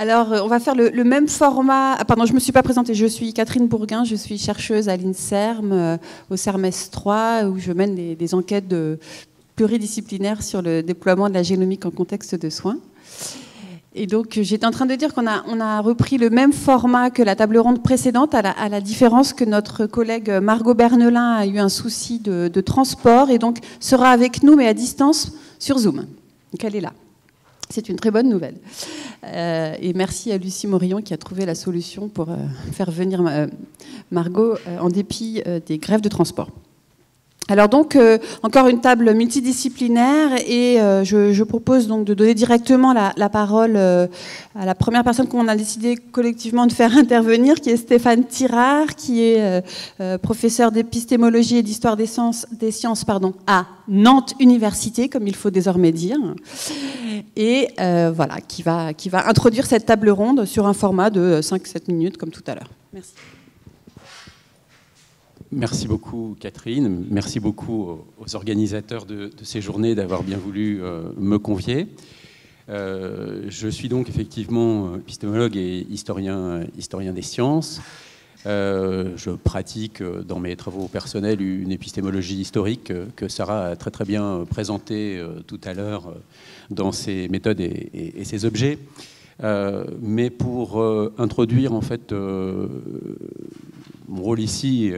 Alors, on va faire le même format. Ah, pardon, je ne me suis pas présentée. Je suis Catherine Bourguin, je suis chercheuse à l'INSERM, au CERMES 3, où je mène des enquêtes pluridisciplinaires sur le déploiement de la génomique en contexte de soins. Et donc, j'étais en train de dire qu'on a repris le même format que la table ronde précédente, à la différence que notre collègue Margot Bernelin a eu un souci de transport et donc sera avec nous, mais à distance, sur Zoom. Donc, elle est là. C'est une très bonne nouvelle. Et merci à Lucie Morillon qui a trouvé la solution pour faire venir Margot en dépit des grèves de transport. Alors donc, encore une table multidisciplinaire et je propose donc de donner directement la parole à la première personne qu'on a décidé collectivement de faire intervenir, qui est Stéphane Tirard, qui est professeur d'épistémologie et d'histoire des sciences à Nantes Université, comme il faut désormais dire, et voilà, qui va introduire cette table ronde sur un format de 5-7 minutes, comme tout à l'heure. Merci. Merci beaucoup Catherine, merci beaucoup aux organisateurs de ces journées d'avoir bien voulu me convier. Je suis donc effectivement épistémologue et historien des sciences. Je pratique dans mes travaux personnels une épistémologie historique que Sarah a très très bien présentée tout à l'heure dans ses méthodes et ses objets. Mais pour introduire en fait mon rôle ici,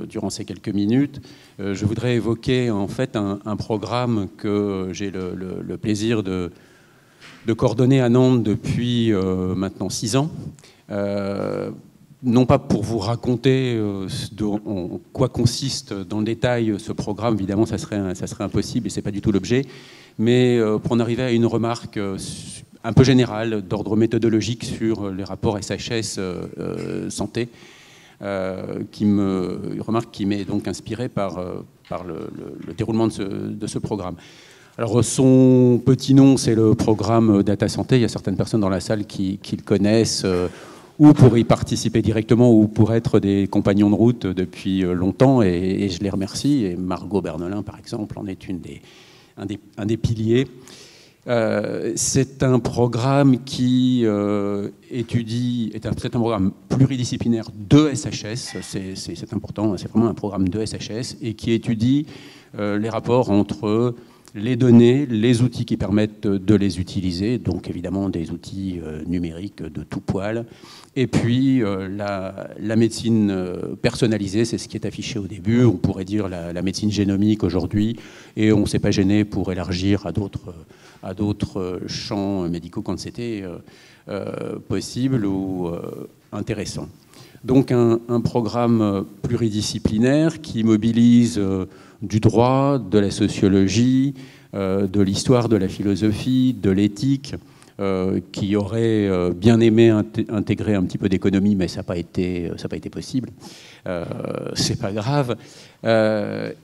durant ces quelques minutes, je voudrais évoquer en fait un programme que j'ai le plaisir de coordonner à Nantes depuis maintenant 6 ans. Non pas pour vous raconter en quoi consiste dans le détail ce programme, évidemment ça serait impossible et c'est pas du tout l'objet, mais pour en arriver à une remarque un peu générale, d'ordre méthodologique sur les rapports SHS-santé, remarque qui m'est donc inspirée par le déroulement de ce programme. Alors son petit nom, c'est le programme Data Santé. Il y a certaines personnes dans la salle qui le connaissent, ou pour y participer directement, ou pour être des compagnons de route depuis longtemps, et je les remercie. Et Margot Bernelin, par exemple, en est un des piliers. C'est un programme qui c'est un programme pluridisciplinaire de SHS, c'est important, c'est vraiment un programme de SHS, et qui étudie les rapports entre les données, les outils qui permettent de les utiliser, donc évidemment des outils numériques de tout poil, et puis la médecine personnalisée, c'est ce qui est affiché au début, on pourrait dire la médecine génomique aujourd'hui, et on ne s'est pas gêné pour élargir à d'autres champs médicaux quand c'était possible ou intéressant. Donc un programme pluridisciplinaire qui mobilise du droit, de la sociologie, de l'histoire, de la philosophie, de l'éthique, qui aurait bien aimé intégrer un petit peu d'économie, mais ça n'a pas été possible. C'est pas grave.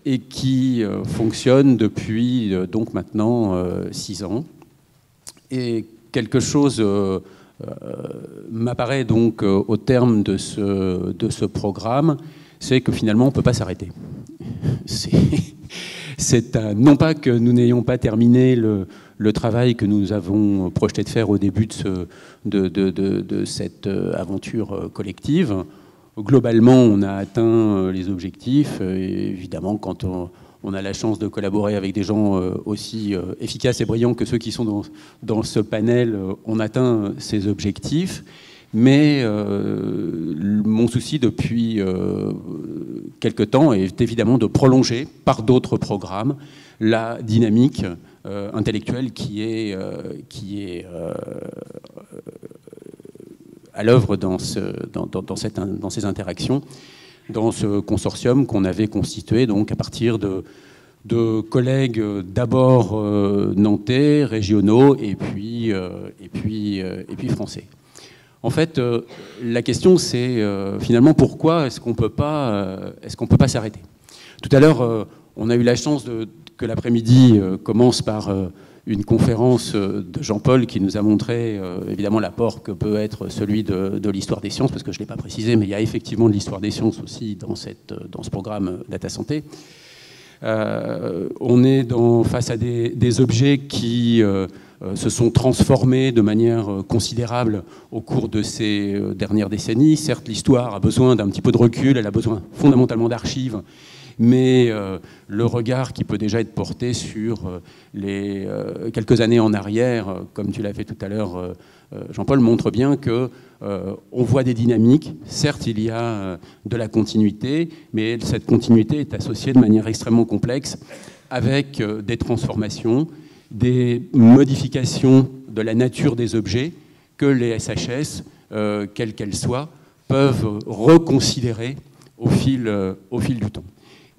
Et qui fonctionne depuis donc maintenant 6 ans. Et quelque chose m'apparaît donc au terme de ce programme, c'est que finalement on ne peut pas s'arrêter. Non pas que nous n'ayons pas terminé le travail que nous avons projeté de faire au début de cette aventure collective. Globalement, on a atteint les objectifs. Et évidemment, quand on a la chance de collaborer avec des gens aussi efficaces et brillants que ceux qui sont dans ce panel, on atteint ces objectifs. Mais mon souci depuis quelque temps est évidemment de prolonger par d'autres programmes la dynamique intellectuelle qui est à l'œuvre dans ces interactions, dans ce consortium qu'on avait constitué donc à partir de collègues d'abord nantais, régionaux et puis français. En fait, la question c'est finalement pourquoi est-ce qu'on peut pas s'arrêter. Tout à l'heure, on a eu la chance que l'après-midi commence par une conférence de Jean-Paul qui nous a montré évidemment l'apport que peut être celui de l'histoire des sciences, parce que je ne l'ai pas précisé, mais il y a effectivement de l'histoire des sciences aussi dans ce programme Data Santé. On est face à des objets qui se sont transformées de manière considérable au cours de ces dernières décennies. Certes, l'histoire a besoin d'un petit peu de recul, elle a besoin fondamentalement d'archives, mais le regard qui peut déjà être porté sur les quelques années en arrière, comme tu l'as fait tout à l'heure, Jean-Paul, montre bien que on voit des dynamiques. Certes, il y a de la continuité, mais cette continuité est associée de manière extrêmement complexe avec des transformations, des modifications de la nature des objets que les SHS, quelles qu'elles soient, peuvent reconsidérer au fil du temps.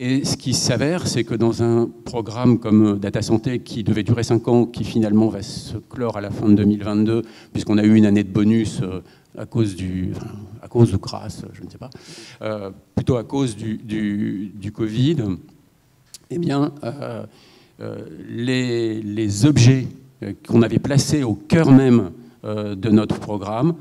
Et ce qui s'avère, c'est que dans un programme comme Data Santé, qui devait durer 5 ans, qui finalement va se clore à la fin de 2022, puisqu'on a eu une année de bonus à cause de grâce, je ne sais pas, plutôt à cause du Covid, eh bien, les objets qu'on avait placés au cœur même de notre programme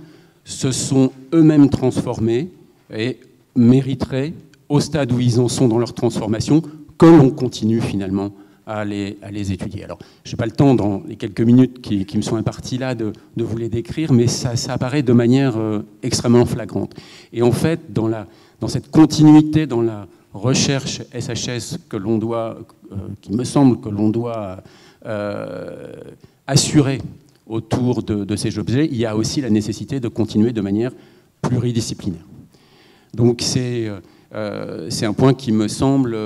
se sont eux-mêmes transformés et mériteraient, au stade où ils en sont dans leur transformation, que l'on continue finalement à les étudier. Alors, je n'ai pas le temps, dans les quelques minutes qui me sont imparties là, de vous les décrire, mais ça apparaît de manière extrêmement flagrante. Et en fait, dans cette continuité, dans la recherche SHS que l'on doit, qui me semble que l'on doit assurer autour de ces objets, il y a aussi la nécessité de continuer de manière pluridisciplinaire. Donc c'est un point qui me semble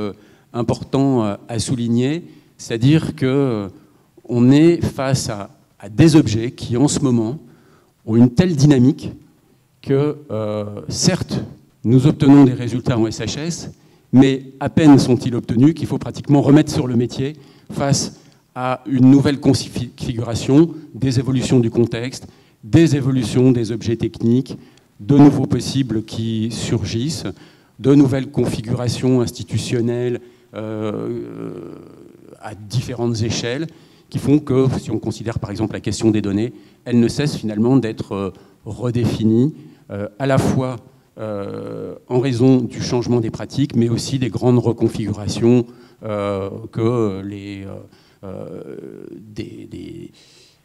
important à souligner, c'est-à-dire qu'on est face à des objets qui, en ce moment, ont une telle dynamique que, certes, nous obtenons des résultats en SHS, mais à peine sont-ils obtenus qu'il faut pratiquement remettre sur le métier face à une nouvelle configuration, des évolutions du contexte, des évolutions des objets techniques, de nouveaux possibles qui surgissent, de nouvelles configurations institutionnelles à différentes échelles, qui font que, si on considère par exemple la question des données, elle ne cesse finalement d'être redéfinie, à la fois en raison du changement des pratiques, mais aussi des grandes reconfigurations que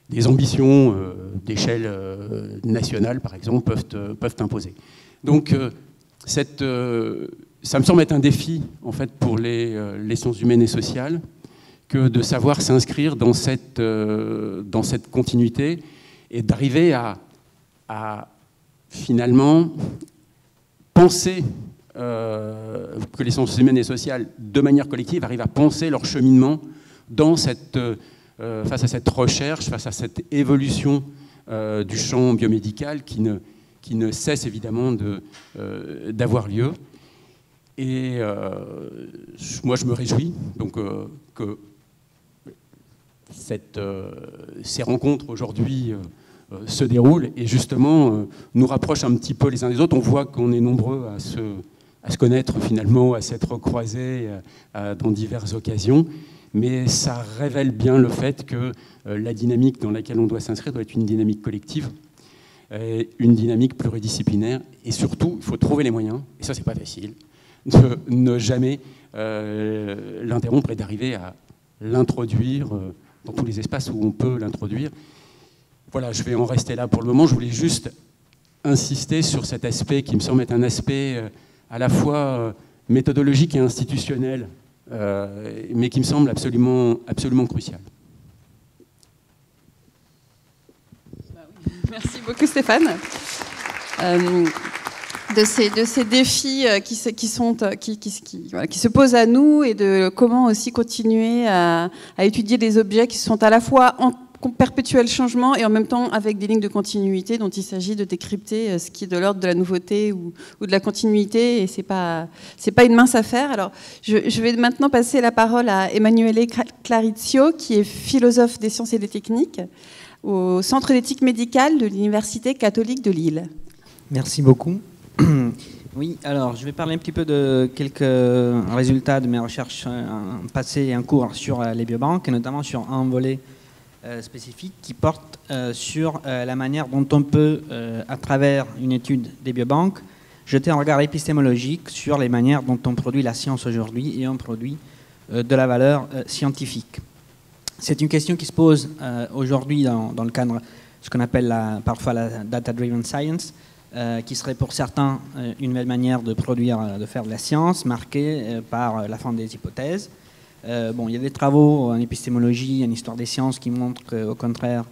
des ambitions d'échelle nationale, par exemple, peuvent imposer. Donc, ça me semble être un défi, en fait, pour les sciences humaines et sociales, que de savoir s'inscrire dans cette continuité et d'arriver à finalement penser que les sciences humaines et sociales, de manière collective, arrivent à penser leur cheminement face à cette recherche, face à cette évolution du champ biomédical qui ne cesse évidemment d'avoir lieu. Et moi, je me réjouis donc, que ces rencontres aujourd'hui se déroulent et justement nous rapprochent un petit peu les uns des autres. On voit qu'on est nombreux à se connaître finalement, à s'être croisés dans diverses occasions. Mais ça révèle bien le fait que la dynamique dans laquelle on doit s'inscrire doit être une dynamique collective, une dynamique pluridisciplinaire. Et surtout, il faut trouver les moyens, et ça, c'est pas facile, de ne jamais l'interrompre et d'arriver à l'introduire dans tous les espaces où on peut l'introduire. Voilà, je vais en rester là pour le moment. Je voulais juste insister sur cet aspect qui me semble être un aspect à la fois méthodologique et institutionnel, mais qui me semble absolument crucial. Merci beaucoup Stéphane. De ces défis qui se posent à nous et de comment aussi continuer à étudier des objets qui sont à la fois en perpétuel changement et en même temps avec des lignes de continuité dont il s'agit de décrypter ce qui est de l'ordre de la nouveauté ou de la continuité, et c'est pas une mince affaire. Alors je vais maintenant passer la parole à Emanuele Clarizio, qui est philosophe des sciences et des techniques au Centre d'éthique médicale de l'Université catholique de Lille. Merci beaucoup. Oui, alors je vais parler un petit peu de quelques résultats de mes recherches passées et en cours sur les biobanques, et notamment sur un volet spécifique qui porte sur la manière dont on peut, à travers une étude des biobanques, jeter un regard épistémologique sur les manières dont on produit la science aujourd'hui et on produit de la valeur scientifique. C'est une question qui se pose aujourd'hui dans le cadre, ce qu'on appelle parfois la data-driven science, qui serait pour certains une nouvelle manière de faire de la science, marquée par la forme des hypothèses. Bon, il y a des travaux en épistémologie, en histoire des sciences qui montrent qu'au contraire,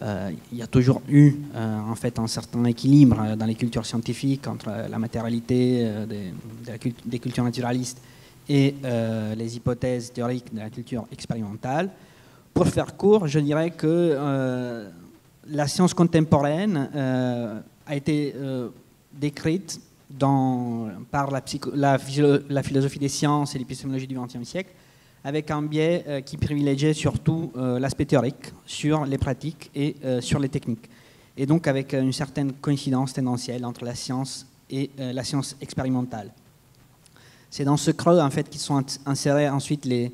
il y a toujours eu en fait un certain équilibre dans les cultures scientifiques entre la matérialité des cultures naturalistes et les hypothèses théoriques de la culture expérimentale. Pour faire court, je dirais que la science contemporaine a été décrite par la philosophie des sciences et l'épistémologie du XXe siècle avec un biais qui privilégiait surtout l'aspect théorique sur les pratiques et sur les techniques. Et donc avec une certaine coïncidence tendancielle entre la science et la science expérimentale. C'est dans ce creux en fait qu'ils sont insérés ensuite les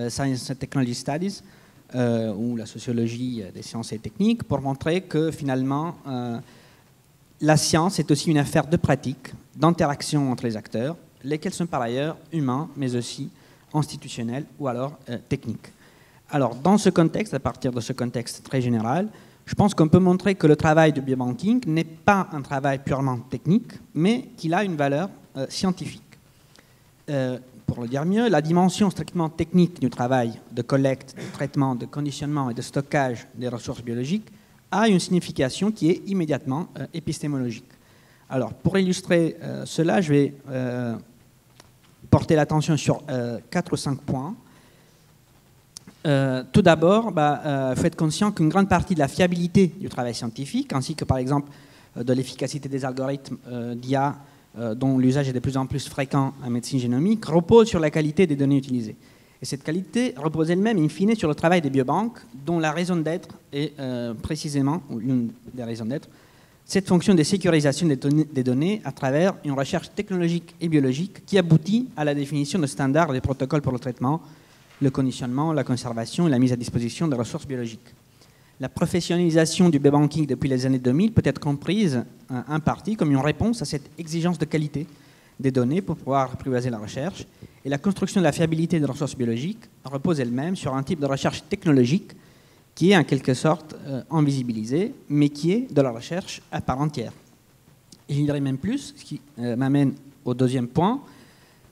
Science and Technology Studies, ou la sociologie des sciences et techniques, pour montrer que finalement la science est aussi une affaire de pratique, d'interaction entre les acteurs, lesquels sont par ailleurs humains, mais aussi institutionnels ou alors techniques. Alors dans ce contexte, à partir de ce contexte très général, je pense qu'on peut montrer que le travail de biobanking n'est pas un travail purement technique, mais qu'il a une valeur scientifique. Pour le dire mieux, la dimension strictement technique du travail de collecte, de traitement, de conditionnement et de stockage des ressources biologiques a une signification qui est immédiatement épistémologique. Alors, pour illustrer cela, je vais porter l'attention sur 4 ou 5 points. Tout d'abord, il faut être conscient qu'une grande partie de la fiabilité du travail scientifique, ainsi que par exemple de l'efficacité des algorithmes d'IA, dont l'usage est de plus en plus fréquent en médecine génomique, repose sur la qualité des données utilisées. Et cette qualité repose elle-même, in fine, sur le travail des biobanques, dont la raison d'être est précisément, ou l'une des raisons d'être, cette fonction de sécurisation des données à travers une recherche technologique et biologique qui aboutit à la définition de standards et de protocoles pour le traitement, le conditionnement, la conservation et la mise à disposition des ressources biologiques. La professionnalisation du biobanking depuis les années 2000 peut être comprise en partie comme une réponse à cette exigence de qualité des données pour pouvoir apprivoiser la recherche. Et la construction de la fiabilité des ressources biologiques repose elle-même sur un type de recherche technologique qui est en quelque sorte invisibilisé, mais qui est de la recherche à part entière. Et je dirais même plus, ce qui m'amène au deuxième point,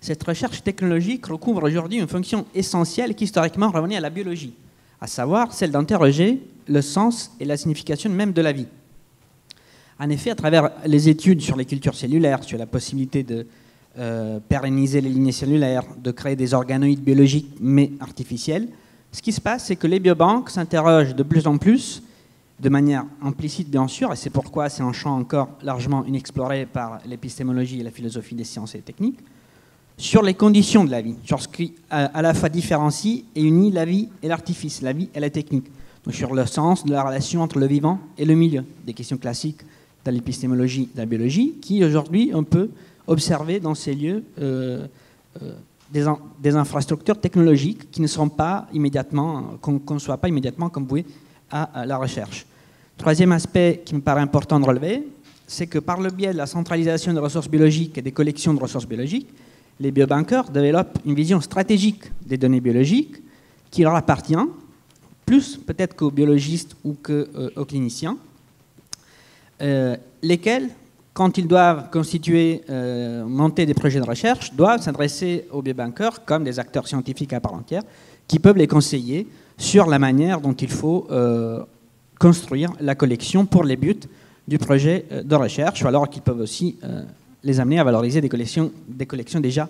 cette recherche technologique recouvre aujourd'hui une fonction essentielle qui historiquement revenait à la biologie, à savoir celle d'interroger le sens et la signification même de la vie. En effet, à travers les études sur les cultures cellulaires, sur la possibilité de pérenniser les lignées cellulaires, de créer des organoïdes biologiques mais artificiels, ce qui se passe, c'est que les biobanques s'interrogent de plus en plus, de manière implicite bien sûr, et c'est pourquoi c'est un champ encore largement inexploré par l'épistémologie et la philosophie des sciences et des techniques, sur les conditions de la vie, sur ce qui à la fois différencie et unit la vie et l'artifice, la vie et la technique. Donc sur le sens de la relation entre le vivant et le milieu, des questions classiques de l'épistémologie de la biologie, qui aujourd'hui on peut observer dans ces lieux des infrastructures technologiques qui ne sont pas immédiatement, qu'on ne soit pas immédiatement convouées à la recherche. Troisième aspect qui me paraît important de relever, c'est que par le biais de la centralisation des ressources biologiques et des collections de ressources biologiques, les biobanqueurs développent une vision stratégique des données biologiques qui leur appartient, plus peut-être qu'aux biologistes ou qu'aux cliniciens, lesquels, quand ils doivent monter des projets de recherche, doivent s'adresser aux biobanqueurs comme des acteurs scientifiques à part entière, qui peuvent les conseiller sur la manière dont il faut construire la collection pour les buts du projet de recherche, ou alors qu'ils peuvent aussi les amener à valoriser des collections déjà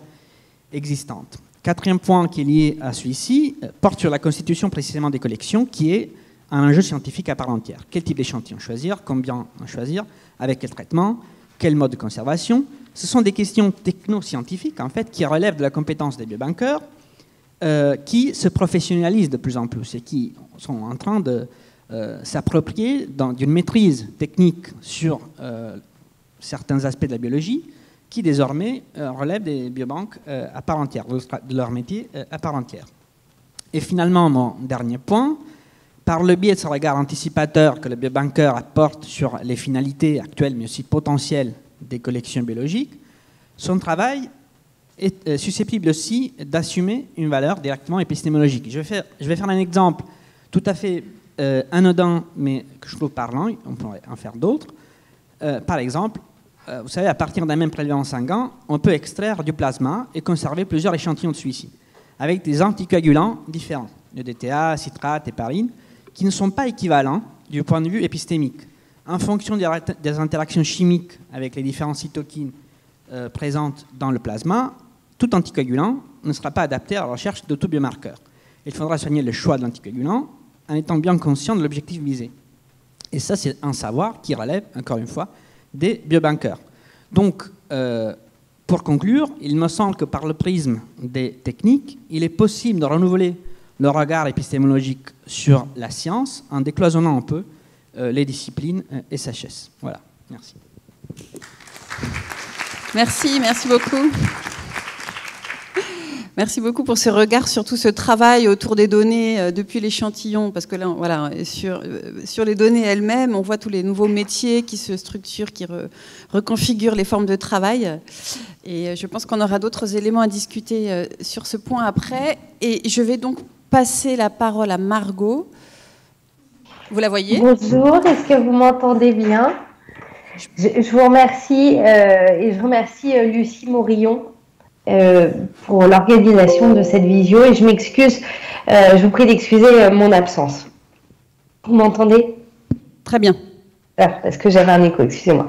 existantes. Quatrième point qui est lié à celui-ci porte sur la constitution précisément des collections, qui est un enjeu scientifique à part entière. Quel type d'échantillon choisir, combien en choisir, avec quel traitement, quel mode de conservation. Ce sont des questions techno-scientifiques en fait, qui relèvent de la compétence des biobanqueurs, qui se professionnalisent de plus en plus et qui sont en train de s'approprier d'une maîtrise technique sur certains aspects de la biologie qui désormais relèvent des biobanques à part entière, de leur métier à part entière. Et finalement, mon dernier point, par le biais de ce regard anticipateur que le biobanqueur apporte sur les finalités actuelles mais aussi potentielles des collections biologiques, son travail est susceptible aussi d'assumer une valeur directement épistémologique. Je vais faire un exemple tout à fait anodin, mais que je trouve parlant, on pourrait en faire d'autres. Par exemple, vous savez, à partir d'un même prélèvement sanguin, on peut extraire du plasma et conserver plusieurs échantillons de celui-ci, avec des anticoagulants différents, le DTA, citrate, héparine, qui ne sont pas équivalents du point de vue épistémique. En fonction des interactions chimiques avec les différentes cytokines présentes dans le plasma, tout anticoagulant ne sera pas adapté à la recherche de tout biomarqueur. Il faudra soigner le choix de l'anticoagulant en étant bien conscient de l'objectif visé. Et ça, c'est un savoir qui relève, encore une fois, des biobanqueurs. Donc, pour conclure, il me semble que par le prisme des techniques, il est possible de renouveler le regard épistémologique sur la science en décloisonnant un peu les disciplines SHS. Voilà, merci. Merci beaucoup. Merci beaucoup pour ce regard sur tout ce travail autour des données depuis l'échantillon, parce que là, voilà, sur les données elles-mêmes, on voit tous les nouveaux métiers qui se structurent, qui reconfigurent les formes de travail. Et je pense qu'on aura d'autres éléments à discuter sur ce point après. Et je vais donc passer la parole à Margot. Vous la voyez ? Bonjour, est-ce que vous m'entendez bien ? Je vous remercie et je remercie Lucie Morillon pour l'organisation de cette visio et je m'excuse, je vous prie d'excuser mon absence. Vous m'entendez ? Très bien. Parce que j'avais un écho, excusez-moi.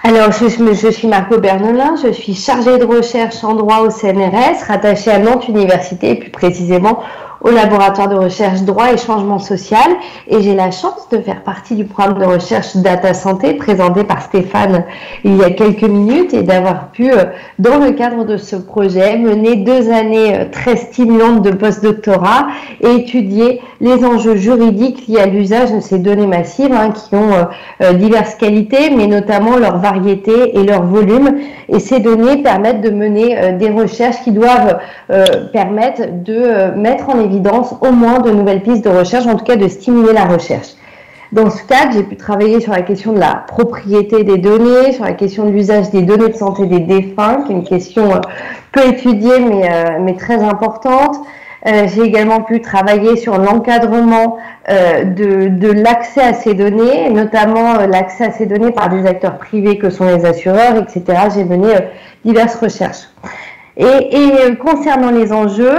Alors, je suis Margot Bernolin, je suis chargée de recherche en droit au CNRS, rattachée à Nantes Université et plus précisément au laboratoire de recherche droit et changement social. Et j'ai la chance de faire partie du programme de recherche Data Santé présenté par Stéphane il y a quelques minutes et d'avoir pu, dans le cadre de ce projet, mener 2 années très stimulantes de postdoctorat et étudier les enjeux juridiques liés à l'usage de ces données massives qui ont diverses qualités, mais notamment leur variété et leur volume. Et ces données permettent de mener des recherches qui doivent permettre de mettre en évidence au moins de nouvelles pistes de recherche, en tout cas de stimuler la recherche. Dans ce cadre, j'ai pu travailler sur la question de la propriété des données, sur la question de l'usage des données de santé des défunts, qui est une question peu étudiée mais très importante. J'ai également pu travailler sur l'encadrement de l'accès à ces données, notamment l'accès à ces données par des acteurs privés que sont les assureurs, etc. J'ai mené diverses recherches. Et concernant les enjeux,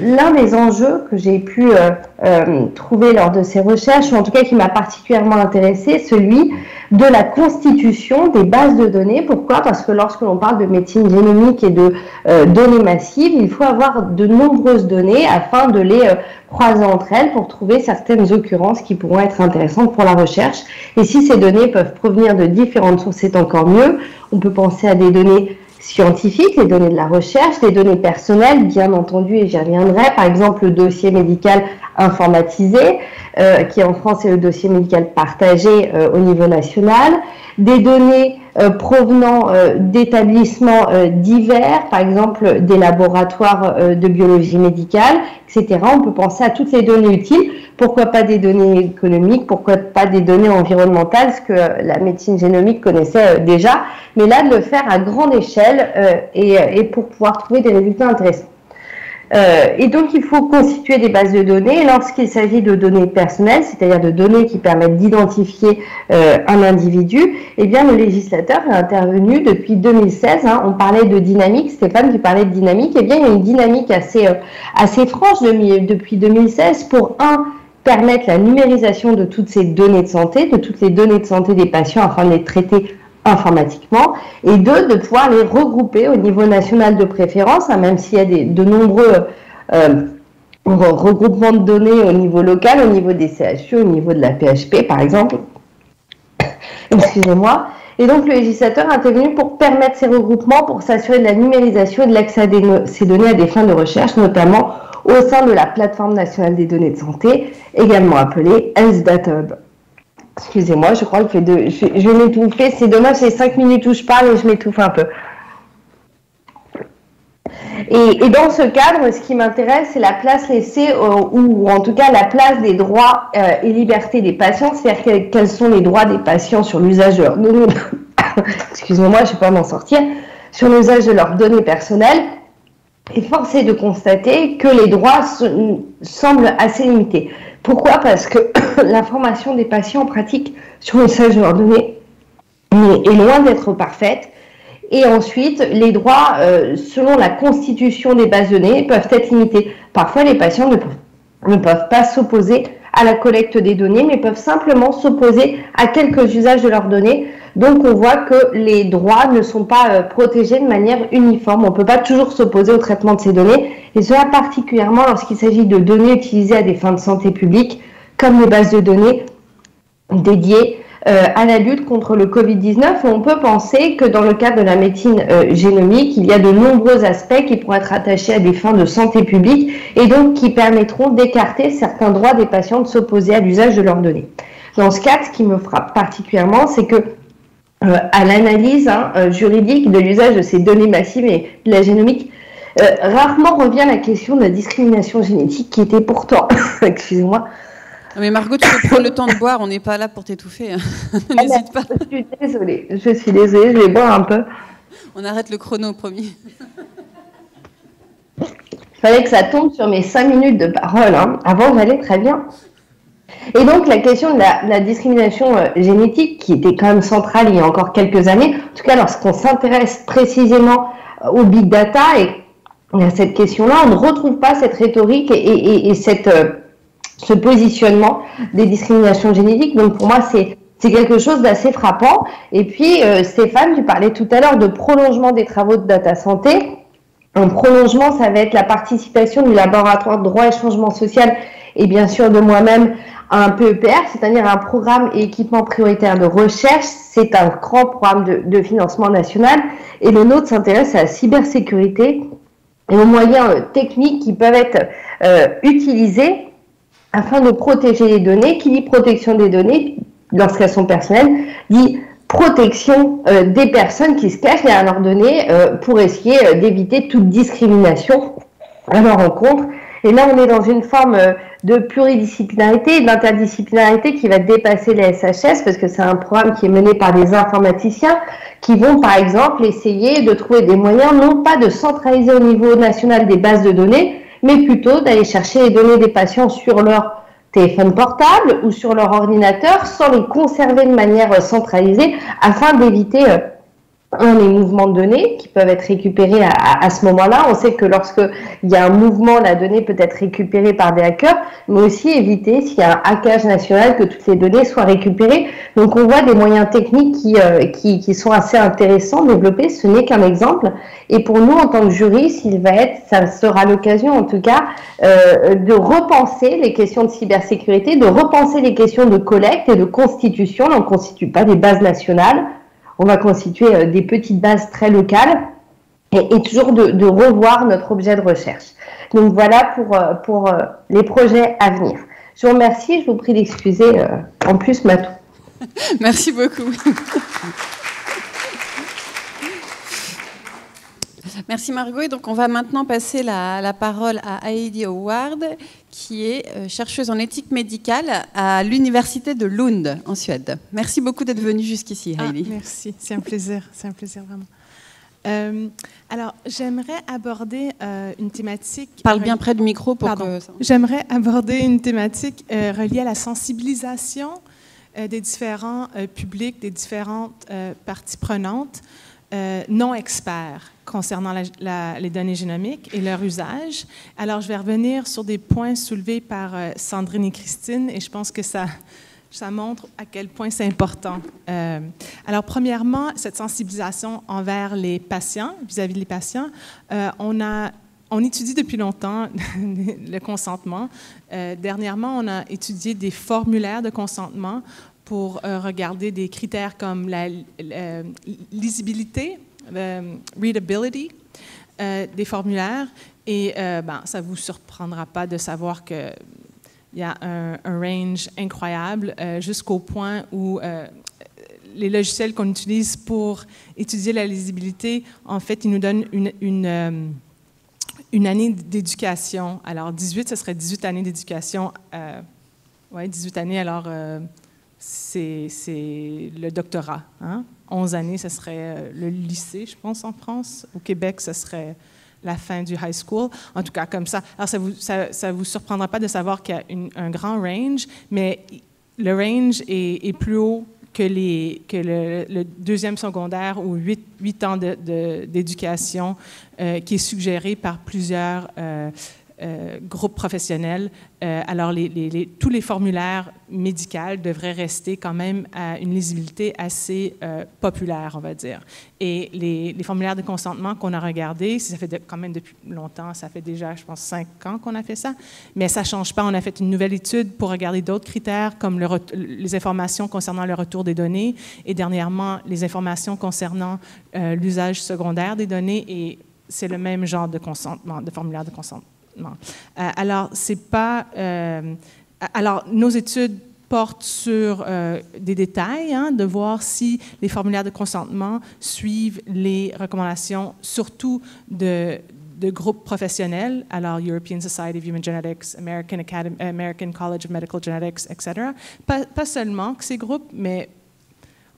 l'un des enjeux que j'ai pu trouver lors de ces recherches, ou en tout cas qui m'a particulièrement intéressée, celui de la constitution des bases de données. Pourquoi ? Parce que lorsque l'on parle de médecine génomique et de données massives, il faut avoir de nombreuses données afin de les croiser entre elles pour trouver certaines occurrences qui pourront être intéressantes pour la recherche. Et si ces données peuvent provenir de différentes sources, c'est encore mieux. On peut penser à des données scientifiques, les données de la recherche, les données personnelles, bien entendu, et j'y reviendrai, par exemple le dossier médical informatisé, qui en France est le dossier médical partagé au niveau national, des données provenant d'établissements divers, par exemple des laboratoires de biologie médicale, etc. On peut penser à toutes les données utiles, pourquoi pas des données économiques, pourquoi pas des données environnementales, ce que la médecine génomique connaissait déjà, mais là de le faire à grande échelle et pour pouvoir trouver des résultats intéressants. Et donc il faut constituer des bases de données lorsqu'il s'agit de données personnelles, c'est-à-dire de données qui permettent d'identifier un individu. Eh bien le législateur est intervenu depuis 2016, on parlait de dynamique, Stéphane qui parlait de dynamique, eh bien il y a une dynamique assez franche depuis 2016 pour permettre la numérisation de toutes ces données de santé, de toutes les données de santé des patients afin de les traiter informatiquement, et de pouvoir les regrouper au niveau national de préférence, même s'il y a de nombreux regroupements de données au niveau local, au niveau des CHU, au niveau de la PHP par exemple. Excusez-moi. Et donc le législateur est intervenu pour permettre ces regroupements, pour s'assurer de la numérisation et de l'accès à ces données à des fins de recherche, notamment au sein de la plateforme nationale des données de santé, également appelée Health Data Hub. Excusez-moi, je crois que je vais m'étouffer. C'est dommage, c'est 5 minutes où je parle et je m'étouffe un peu. Et dans ce cadre, ce qui m'intéresse, c'est la place laissée, ou en tout cas la place des droits et libertés des patients, c'est-à-dire quels sont les droits des patients sur l'usage de leurs données. Excusez-moi, je ne vais pas m'en sortir. Sur l'usage de leurs données personnelles. Et force est de constater que les droits semblent assez limités. Pourquoi? Parce que l'information des patients en pratique sur l'usage de leurs données est loin d'être parfaite. Et ensuite, les droits, selon la constitution des bases de données, peuvent être limités. Parfois, les patients ne peuvent pas s'opposer à la collecte des données, mais peuvent simplement s'opposer à quelques usages de leurs données. Donc, on voit que les droits ne sont pas protégés de manière uniforme. On ne peut pas toujours s'opposer au traitement de ces données, et cela particulièrement lorsqu'il s'agit de données utilisées à des fins de santé publique, comme les bases de données dédiées à la lutte contre le Covid-19. On peut penser que dans le cadre de la médecine génomique, il y a de nombreux aspects qui pourraient être attachés à des fins de santé publique et donc qui permettront d'écarter certains droits des patients de s'opposer à l'usage de leurs données. Dans ce cas, ce qui me frappe particulièrement, c'est que à l'analyse juridique de l'usage de ces données massives et de la génomique, rarement revient la question de la discrimination génétique qui était pourtant, excusez-moi. Mais Margot, tu peux prendre le temps de boire, on n'est pas là pour t'étouffer. N'hésite pas. Je suis désolée, je vais boire un peu. On arrête le chrono, promis. Il fallait que ça tombe sur mes 5 minutes de parole. Avant, j'allais très bien. Et donc, la question de la discrimination génétique, qui était quand même centrale il y a encore quelques années, en tout cas, lorsqu'on s'intéresse précisément au big data et à cette question-là, on ne retrouve pas cette rhétorique et ce positionnement des discriminations génétiques. Donc, pour moi, c'est quelque chose d'assez frappant. Et puis, Stéphane, tu parlais tout à l'heure de prolongement des travaux de data santé. Un prolongement, ça va être la participation du laboratoire de droit et changement social et bien sûr de moi-même à un PEPR, c'est-à-dire un programme et équipement prioritaire de recherche. C'est un grand programme de financement national et le nôtre s'intéresse à la cybersécurité et aux moyens techniques qui peuvent être utilisés afin de protéger les données. Qui dit protection des données, lorsqu'elles sont personnelles, dit protection des personnes qui se cachent derrière leurs données pour essayer d'éviter toute discrimination à leur encontre. Et là, on est dans une forme de pluridisciplinarité et d'interdisciplinarité qui va dépasser les SHS, parce que c'est un programme qui est mené par des informaticiens qui vont, par exemple, essayer de trouver des moyens, non pas de centraliser au niveau national des bases de données, mais plutôt d'aller chercher les données des patients sur leur téléphone portable ou sur leur ordinateur sans les conserver de manière centralisée afin d'éviter les mouvements de données qui peuvent être récupérés à ce moment-là. On sait que lorsqu'il y a un mouvement, la donnée peut être récupérée par des hackers, mais aussi éviter, s'il y a un hackage national, que toutes les données soient récupérées. Donc on voit des moyens techniques qui sont assez intéressants, développés. Ce n'est qu'un exemple. Et pour nous, en tant que juristes, ça sera l'occasion en tout cas de repenser les questions de cybersécurité, de repenser les questions de collecte et de constitution. On ne constitue pas des bases nationales. On va constituer des petites bases très locales et toujours de revoir notre objet de recherche. Donc voilà pour les projets à venir. Je vous remercie, je vous prie d'excuser en plus Matou. Merci beaucoup. Merci Margot. Et donc on va maintenant passer la parole à Heidi Howard, qui est chercheuse en éthique médicale à l'université de Lund en Suède. Merci beaucoup d'être venue jusqu'ici, Heidi. Merci, c'est un plaisir vraiment. Alors j'aimerais aborder une thématique. Parle bien près du micro pour que. J'aimerais aborder une thématique reliée à la sensibilisation des différents publics, des différentes parties prenantes. Non experts concernant les données génomiques et leur usage. Alors, je vais revenir sur des points soulevés par Sandrine et Christine, et je pense que ça montre à quel point c'est important. Alors, premièrement, cette sensibilisation envers les patients, vis-à-vis des patients, on étudie depuis longtemps le consentement. Dernièrement, on a étudié des formulaires de consentement pour regarder des critères comme la lisibilité, readability des formulaires. Et ça ne vous surprendra pas de savoir qu'il y a un range incroyable jusqu'au point où les logiciels qu'on utilise pour étudier la lisibilité, en fait, ils nous donnent une année d'éducation. Alors, 18, ce serait 18 années d'éducation. 18 années, alors... c'est le doctorat. 11 années, ce serait le lycée, je pense, en France. Au Québec, ce serait la fin du high school, en tout cas comme ça. Alors, ça vous surprendra pas de savoir qu'il y a un grand range, mais le range est plus haut que le deuxième secondaire ou 8 ans d'éducation qui est suggéré par plusieurs groupes professionnels. Alors, tous les formulaires médicaux devraient rester quand même à une lisibilité assez populaire, on va dire. Et les formulaires de consentement qu'on a regardés, ça fait quand même depuis longtemps, ça fait déjà, je pense, 5 ans qu'on a fait ça, mais ça ne change pas. On a fait une nouvelle étude pour regarder d'autres critères, comme les informations concernant le retour des données, et dernièrement, les informations concernant l'usage secondaire des données, et c'est le même genre de consentement, de formulaire de consentement. Alors, c'est pas. Alors, nos études portent sur des détails, de voir si les formulaires de consentement suivent les recommandations, surtout de groupes professionnels, alors European Society of Human Genetics, American College of Medical Genetics, etc. Pas seulement que ces groupes, mais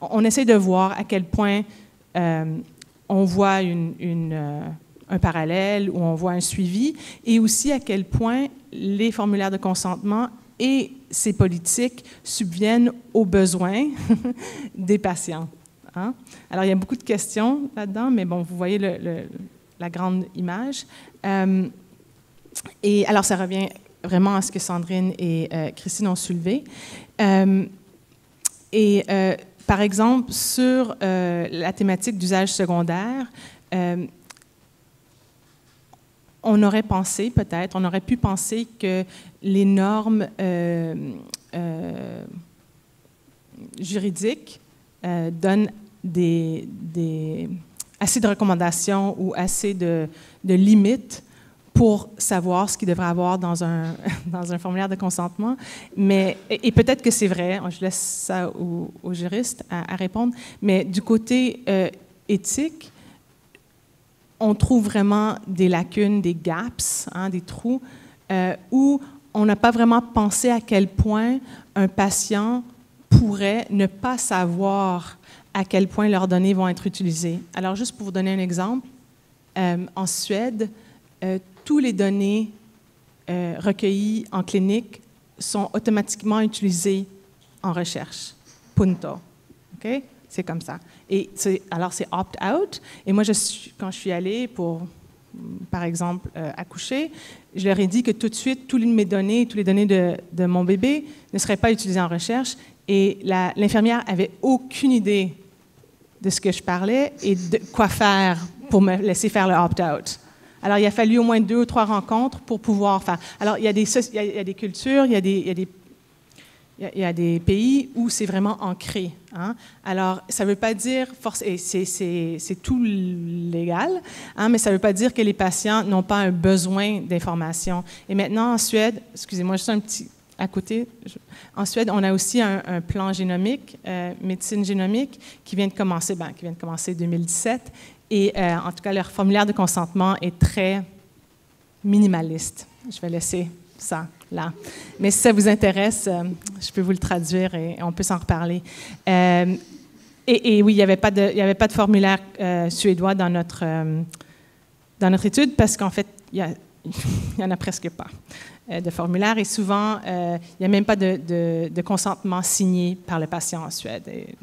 on essaie de voir à quel point on voit un parallèle, où on voit un suivi, et aussi à quel point les formulaires de consentement et ces politiques subviennent aux besoins des patients. Alors, il y a beaucoup de questions là-dedans, mais bon, vous voyez la grande image. Et alors, ça revient vraiment à ce que Sandrine et Christine ont soulevé. Par exemple, sur la thématique d'usage secondaire, on aurait pu penser que les normes juridiques donnent assez de recommandations ou assez de limites pour savoir ce qu'il devrait avoir dans un formulaire de consentement. Et peut-être que c'est vrai, je laisse ça aux juristes à répondre, mais du côté éthique, on trouve vraiment des lacunes, des gaps, des trous, où on n'a pas vraiment pensé à quel point un patient pourrait ne pas savoir à quel point leurs données vont être utilisées. Alors, juste pour vous donner un exemple, en Suède, toutes les données recueillies en clinique sont automatiquement utilisées en recherche. Punto. OK? C'est comme ça. Et alors, c'est opt-out. Et moi, quand je suis allée pour, par exemple, accoucher, je leur ai dit que tout de suite, toutes les données de mon bébé ne seraient pas utilisées en recherche. Et l'infirmière n'avait aucune idée de ce que je parlais et de quoi faire pour me laisser faire le opt-out. Alors, il a fallu au moins 2 ou 3 rencontres pour pouvoir faire. Alors, il y a des cultures, il y a des pays où c'est vraiment ancré. Alors, ça ne veut pas dire, c'est tout légal, mais ça ne veut pas dire que les patients n'ont pas un besoin d'information. Et maintenant, en Suède, excusez-moi, juste un petit à côté, en Suède, on a aussi un plan génomique, médecine génomique, qui vient de commencer en 2017. Et en tout cas, leur formulaire de consentement est très minimaliste. Je vais laisser ça là. Mais si ça vous intéresse, je peux vous le traduire et on peut s'en reparler. Et oui, il n'y avait pas de formulaire suédois dans notre étude parce qu'en fait, il n'y en a presque pas de formulaire et souvent, il n'y a même pas de consentement signé par le patient en Suède. Et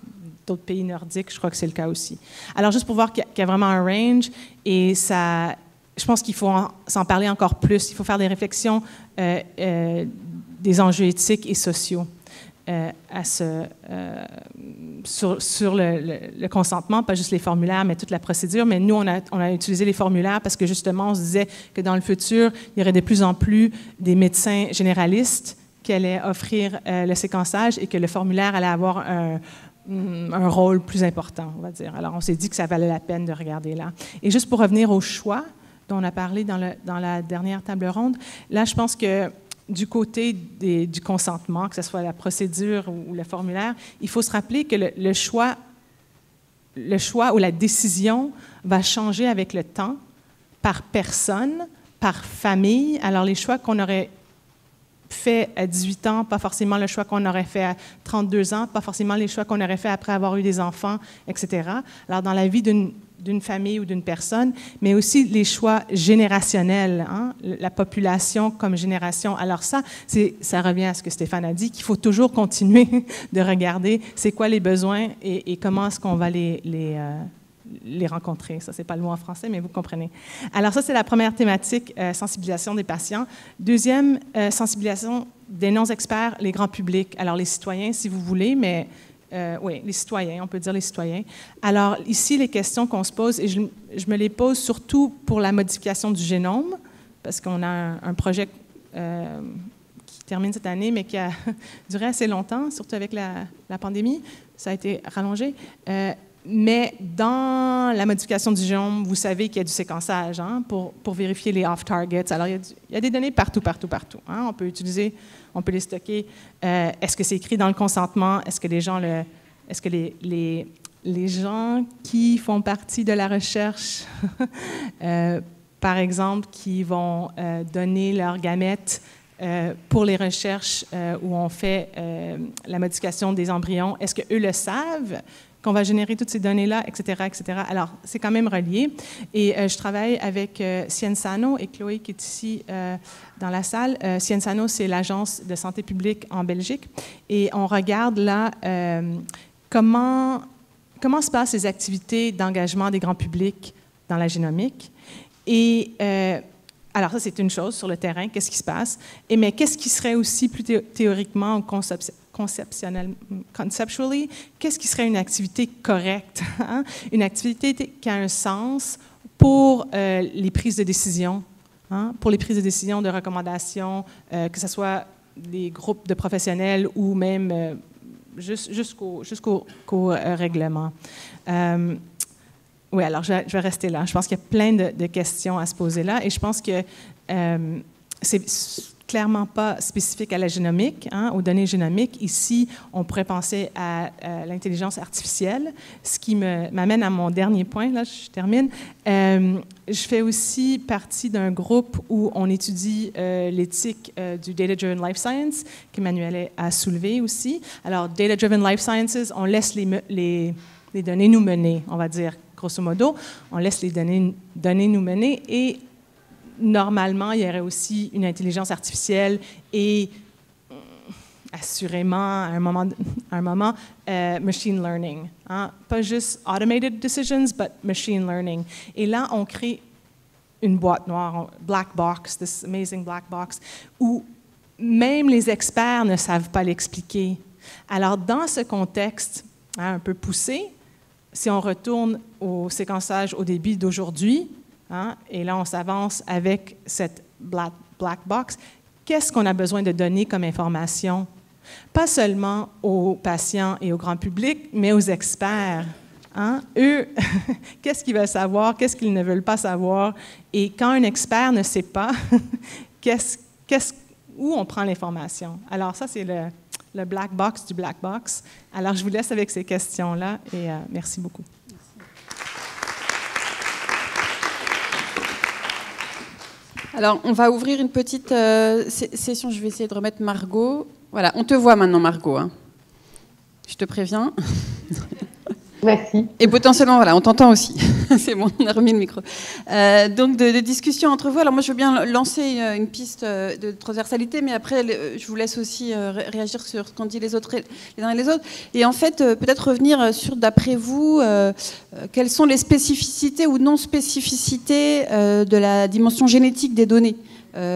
d'autres pays nordiques, je crois que c'est le cas aussi. Alors, juste pour voir qu'il y a vraiment un range et ça... Je pense qu'il faut s'en parler encore plus. Il faut faire des réflexions des enjeux éthiques et sociaux sur le consentement, pas juste les formulaires, mais toute la procédure. Mais nous, on a utilisé les formulaires parce que justement, on se disait que dans le futur, il y aurait de plus en plus des médecins généralistes qui allaient offrir le séquençage et que le formulaire allait avoir un rôle plus important, on va dire. Alors, on s'est dit que ça valait la peine de regarder là. Et juste pour revenir au choix, dont on a parlé dans la dernière table ronde. Là, je pense que du côté du consentement, que ce soit la procédure ou le formulaire, il faut se rappeler que le choix ou la décision va changer avec le temps, par personne, par famille. Alors, les choix qu'on aurait fait à 18 ans, pas forcément le choix qu'on aurait fait à 32 ans, pas forcément les choix qu'on aurait fait après avoir eu des enfants, etc. Alors, dans la vie d'une famille ou d'une personne, mais aussi les choix générationnels, hein, la population comme génération. Alors ça revient à ce que Stéphane a dit, qu'il faut toujours continuer de regarder c'est quoi les besoins et comment est-ce qu'on va les rencontrer. Ça, c'est pas le mot en français, mais vous comprenez. Alors ça, c'est la première thématique, sensibilisation des patients. Deuxième, sensibilisation des non-experts, les grands publics. Alors les citoyens, si vous voulez, mais oui, les citoyens, on peut dire les citoyens. Alors ici, les questions qu'on se pose, et je me les pose surtout pour la modification du génome, parce qu'on a un projet qui termine cette année, mais qui a duré assez longtemps, surtout avec la pandémie. Ça a été rallongé. Mais dans la modification du génome, vous savez qu'il y a du séquençage, hein, pour vérifier les off-targets. Alors, il y a des données partout. Hein. On peut les stocker. Est-ce que c'est écrit dans le consentement? Est-ce que les gens qui font partie de la recherche, par exemple, qui vont donner leurs gamètes pour les recherches où on fait la modification des embryons, est-ce qu'eux le savent? Qu'on va générer toutes ces données-là, etc., etc. Alors, c'est quand même relié. Et je travaille avec Sciensano et Chloé qui est ici dans la salle. Sciensano, c'est l'agence de santé publique en Belgique. Et on regarde là comment se passent les activités d'engagement des grands publics dans la génomique. Et alors, ça, c'est une chose sur le terrain, qu'est-ce qui se passe. Mais qu'est-ce qui serait aussi plus théoriquement ou conceptually, qu'est-ce qui serait une activité correcte? Hein? Une activité qui a un sens pour les prises de décision, hein? Pour les prises de décision, de recommandations, que ce soit des groupes de professionnels ou même jusqu'au règlement. Oui, alors je vais rester là. Je pense qu'il y a plein de questions à se poser là et je pense que c'est clairement pas spécifique à la génomique, hein, aux données génomiques. Ici, on pourrait penser à l'intelligence artificielle, ce qui m'amène à mon dernier point, là, je termine. Je fais aussi partie d'un groupe où on étudie l'éthique du Data Driven Life Science, qu'Emmanuel a soulevé aussi. Alors, Data Driven Life Sciences, on laisse les données nous mener, on va dire, grosso modo. On laisse les données nous mener et normalement, il y aurait aussi une intelligence artificielle et assurément, à un moment machine learning. Hein? Pas juste automated decisions, but machine learning. Et là, on crée une boîte noire, black box, this amazing black box, où même les experts ne savent pas l'expliquer. Alors, dans ce contexte, hein, un peu poussé, si on retourne au séquençage au début d'aujourd'hui, hein, et là, on s'avance avec cette black box. Qu'est-ce qu'on a besoin de donner comme information? Pas seulement aux patients et au grand public, mais aux experts. Hein? Eux, qu'est-ce qu'ils veulent savoir? Qu'est-ce qu'ils ne veulent pas savoir? Et quand un expert ne sait pas, où on prend l'information? Alors ça, c'est le black box du black box. Alors, je vous laisse avec ces questions-là et merci beaucoup. Alors, on va ouvrir une petite session. Je vais essayer de remettre Margot. Voilà, on te voit maintenant, Margot. Hein. Je te préviens. Merci. Et potentiellement, voilà, on t'entend aussi. C'est bon, on a remis le micro. Donc, de discussion entre vous. Alors, moi, je veux bien lancer une piste de transversalité, mais après, je vous laisse aussi réagir sur ce qu'ont dit les uns et les autres. Et en fait, peut-être revenir sur, d'après vous, quelles sont les spécificités ou non-spécificités de la dimension génétique des données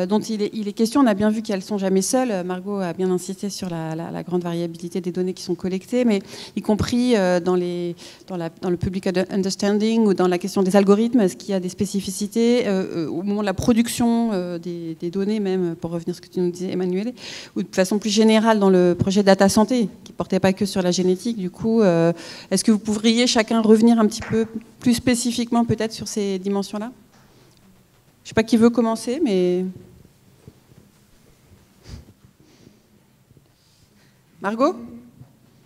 dont il est question. On a bien vu qu'elles ne sont jamais seules. Margot a bien insisté sur la grande variabilité des données qui sont collectées, mais y compris dans le public understanding ou dans la question des algorithmes, est-ce qu'il y a des spécificités au moment de la production des données, même, pour revenir à ce que tu nous disais, Emmanuel, ou de façon plus générale dans le projet Data Santé, qui ne portait pas que sur la génétique. Du coup, est-ce que vous pourriez chacun revenir un petit peu plus spécifiquement peut-être sur ces dimensions-là ? Je ne sais pas qui veut commencer, mais... Margot ?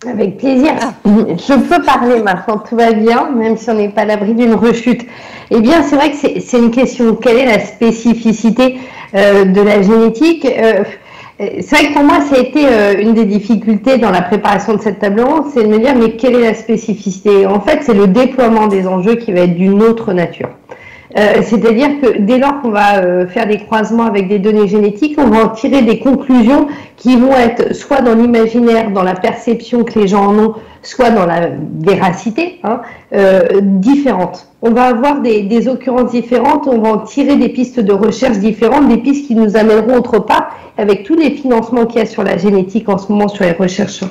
Avec plaisir. Ah. Je peux parler maintenant, tout va bien, même si on n'est pas à l'abri d'une rechute. Eh bien, c'est vrai que c'est une question. Quelle est la spécificité de la génétique ? C'est vrai que pour moi, ça a été une des difficultés dans la préparation de cette table ronde, c'est de me dire, mais quelle est la spécificité? En fait, c'est le déploiement des enjeux qui va être d'une autre nature. C'est-à-dire que dès lors qu'on va faire des croisements avec des données génétiques, on va en tirer des conclusions qui vont être soit dans l'imaginaire, dans la perception que les gens en ont, soit dans la véracité, différentes. On va avoir des occurrences différentes, on va en tirer des pistes de recherche différentes, des pistes qui nous amèneront autre part, avec tous les financements qu'il y a sur la génétique en ce moment, sur les recherches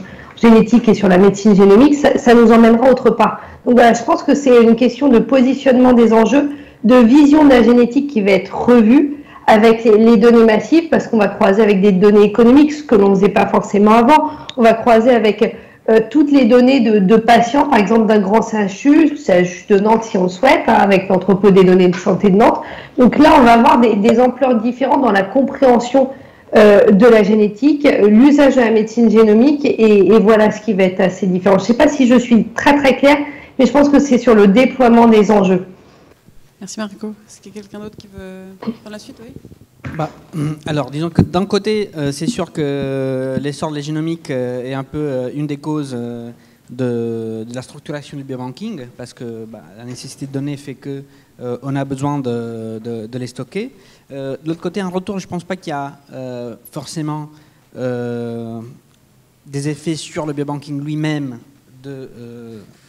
génétiques et sur la médecine génomique, ça nous emmènera autre part. Donc voilà, je pense que c'est une question de positionnement des enjeux, de vision de la génétique qui va être revue avec les données massives, parce qu'on va croiser avec des données économiques, ce que l'on ne faisait pas forcément avant. On va croiser avec toutes les données de patients, par exemple d'un grand CHU de Nantes si on le souhaite, avec l'entrepôt des données de santé de Nantes. Donc là, on va avoir des ampleurs différentes dans la compréhension de la génétique, l'usage de la médecine génomique, et voilà ce qui va être assez différent. Je ne sais pas si je suis très très claire, mais je pense que c'est sur le déploiement des enjeux. Merci Marco. Est-ce qu'il y a quelqu'un d'autre qui veut prendre la suite? Oui. Alors, disons que d'un côté, c'est sûr que l'essor de la génomique est un peu une des causes de la structuration du biobanking, parce que la nécessité de données fait qu'on a besoin de les stocker. De l'autre côté, en retour, je ne pense pas qu'il y a forcément des effets sur le biobanking lui-même de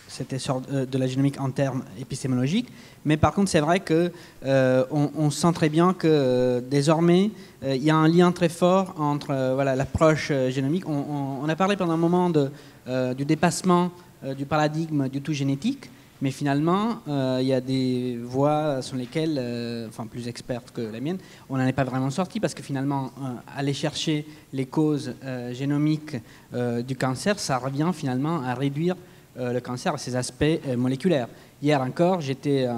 cet essor de la génomique en termes épistémologiques. Mais par contre, c'est vrai qu'on sent très bien que désormais, il y a un lien très fort entre l'approche génomique. On a parlé pendant un moment du dépassement du paradigme du tout génétique, mais finalement, il y a des voies sur lesquelles, plus expertes que la mienne, on n'en est pas vraiment sorti, parce que finalement, aller chercher les causes génomiques du cancer, ça revient finalement à réduire le cancer à ses aspects moléculaires. Hier encore, j'étais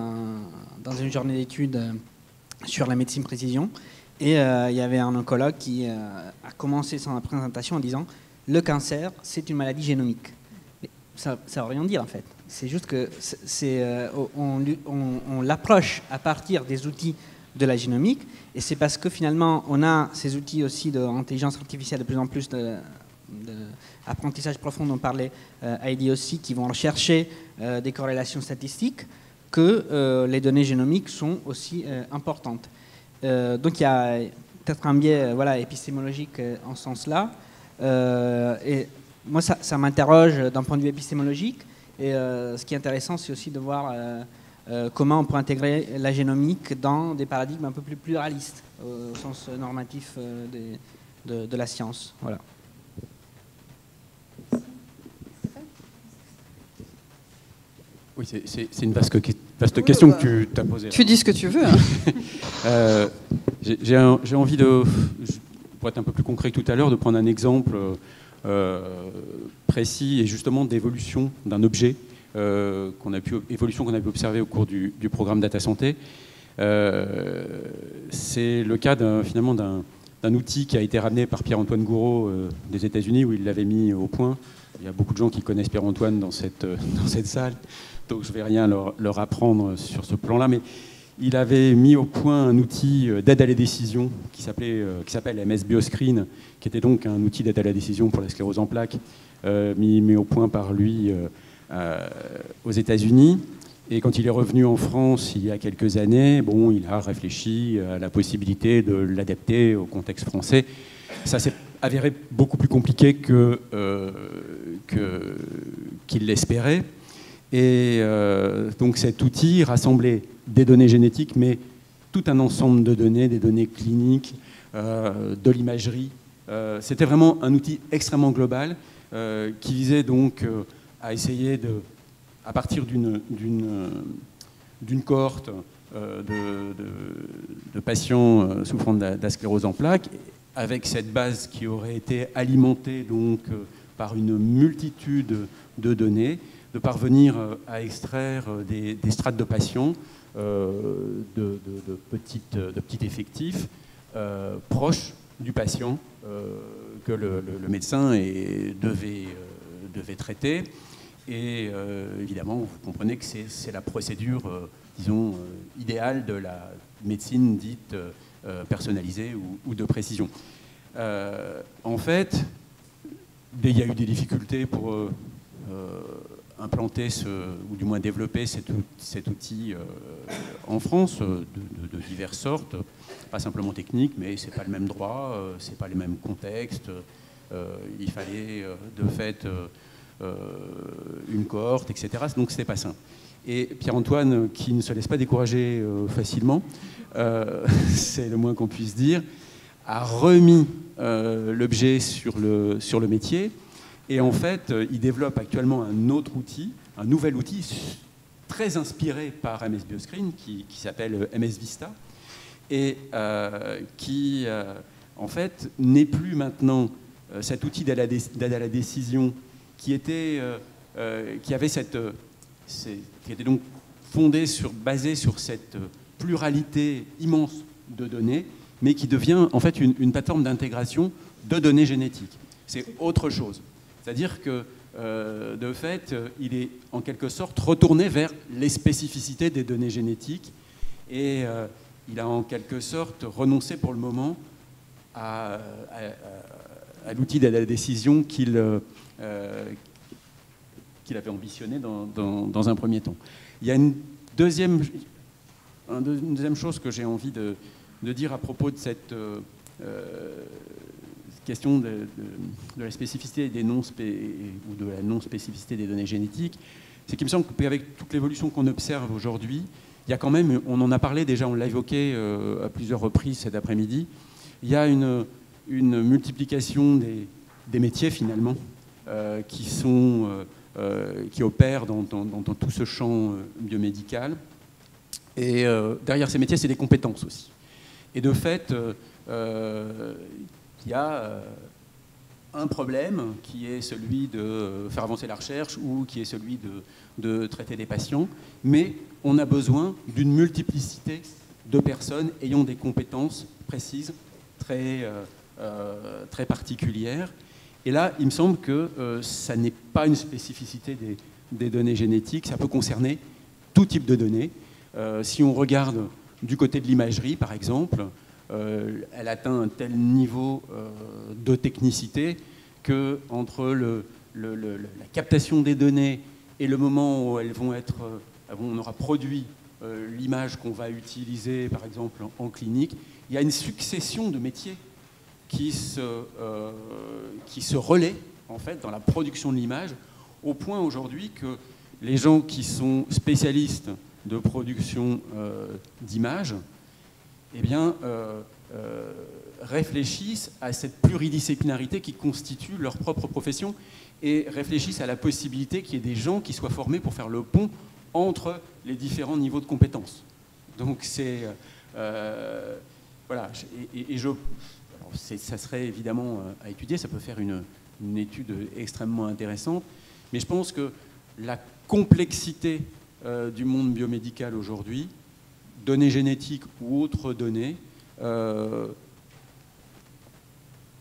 dans une journée d'études sur la médecine précision, et il y avait un oncologue qui a commencé son présentation en disant « Le cancer, c'est une maladie génomique ». Ça ne veut rien dire en fait. C'est juste que on l'approche à partir des outils de la génomique, et c'est parce que finalement on a ces outils aussi d'intelligence artificielle de plus en plus d'apprentissage profond dont parlait Heidi aussi, qui vont rechercher des corrélations statistiques, que les données génomiques sont aussi importantes. Donc il y a peut-être un biais épistémologique en ce sens-là. Et moi, ça m'interroge d'un point de vue épistémologique. Et ce qui est intéressant, c'est aussi de voir comment on peut intégrer la génomique dans des paradigmes un peu plus pluralistes, au sens normatif de la science. Voilà. Oui, c'est une vaste question que tu t'as posée. Tu dis ce que tu veux. Hein. J'ai envie de, pour être un peu plus concret que tout à l'heure, de prendre un exemple précis et justement d'évolution d'un objet qu'on a pu observer au cours du programme Data Santé. C'est le cas finalement d'un outil qui a été ramené par Pierre-Antoine Gouraud des États-Unis, où il l'avait mis au point. Il y a beaucoup de gens qui connaissent Pierre-Antoine dans cette salle, donc je ne vais rien leur apprendre sur ce plan-là, mais il avait mis au point un outil d'aide à la décision qui s'appelle MS Bioscreen, qui était donc un outil d'aide à la décision pour la sclérose en plaques, mis au point par lui aux États-Unis. Et quand il est revenu en France il y a quelques années, il a réfléchi à la possibilité de l'adapter au contexte français. Ça s'est avéré beaucoup plus compliqué qu'il l'espérait. Et donc cet outil rassemblait des données génétiques, mais tout un ensemble de données, des données cliniques, de l'imagerie. C'était vraiment un outil extrêmement global qui visait donc à essayer à partir d'une cohorte de patients souffrant de la sclérose en plaques, avec cette base qui aurait été alimentée donc par une multitude de données, de parvenir à extraire des strates de patients de petits effectifs proches du patient que le médecin devait traiter. Et évidemment, vous comprenez que c'est la procédure, disons, idéale de la médecine dite personnalisée ou de précision. En fait, il y a eu des difficultés pour implanter ou du moins développer cet outil en France de diverses sortes, pas simplement techniques, mais c'est pas le même droit, c'est pas les mêmes contextes. Il fallait de fait une cohorte, etc. Donc c'était pas simple. Et Pierre-Antoine, qui ne se laisse pas décourager facilement, c'est le moins qu'on puisse dire, a remis l'objet sur le métier. Et en fait, il développe actuellement un autre outil, un nouvel outil très inspiré par MS Bioscreen, qui s'appelle MS Vista, et qui, en fait, n'est plus maintenant cet outil d'aide à la décision qui était donc basé sur cette pluralité immense de données, mais qui devient en fait une plateforme d'intégration de données génétiques. C'est autre chose. C'est-à-dire que, de fait, il est en quelque sorte retourné vers les spécificités des données génétiques et il a en quelque sorte renoncé pour le moment à l'outil d'aide à la décision qu'il avait ambitionné dans un premier temps. Il y a une deuxième chose que j'ai envie de dire à propos de cette question de la spécificité des ou de la non-spécificité des données génétiques, c'est qu'il me semble qu'avec toute l'évolution qu'on observe aujourd'hui, il y a quand même, on en a parlé déjà, on l'a évoqué à plusieurs reprises cet après-midi, il y a une multiplication des métiers finalement qui opèrent dans tout ce champ biomédical. Et derrière ces métiers, c'est des compétences aussi. Et de fait, il y a un problème qui est celui de faire avancer la recherche ou qui est celui de traiter des patients, mais on a besoin d'une multiplicité de personnes ayant des compétences précises, très particulières. Et là, il me semble que ça n'est pas une spécificité des données génétiques, ça peut concerner tout type de données. Si on regarde du côté de l'imagerie, par exemple, elle atteint un tel niveau de technicité que entre la captation des données et le moment où on aura produit l'image qu'on va utiliser, par exemple, en clinique, il y a une succession de métiers qui se relaient en fait dans la production de l'image, au point aujourd'hui que les gens qui sont spécialistes de production d'images, eh bien, réfléchissent à cette pluridisciplinarité qui constitue leur propre profession et réfléchissent à la possibilité qu'il y ait des gens qui soient formés pour faire le pont entre les différents niveaux de compétences. Donc c'est... voilà. Ça serait évidemment à étudier, ça peut faire une étude extrêmement intéressante, mais je pense que la complexité du monde biomédical aujourd'hui, données génétiques ou autres données,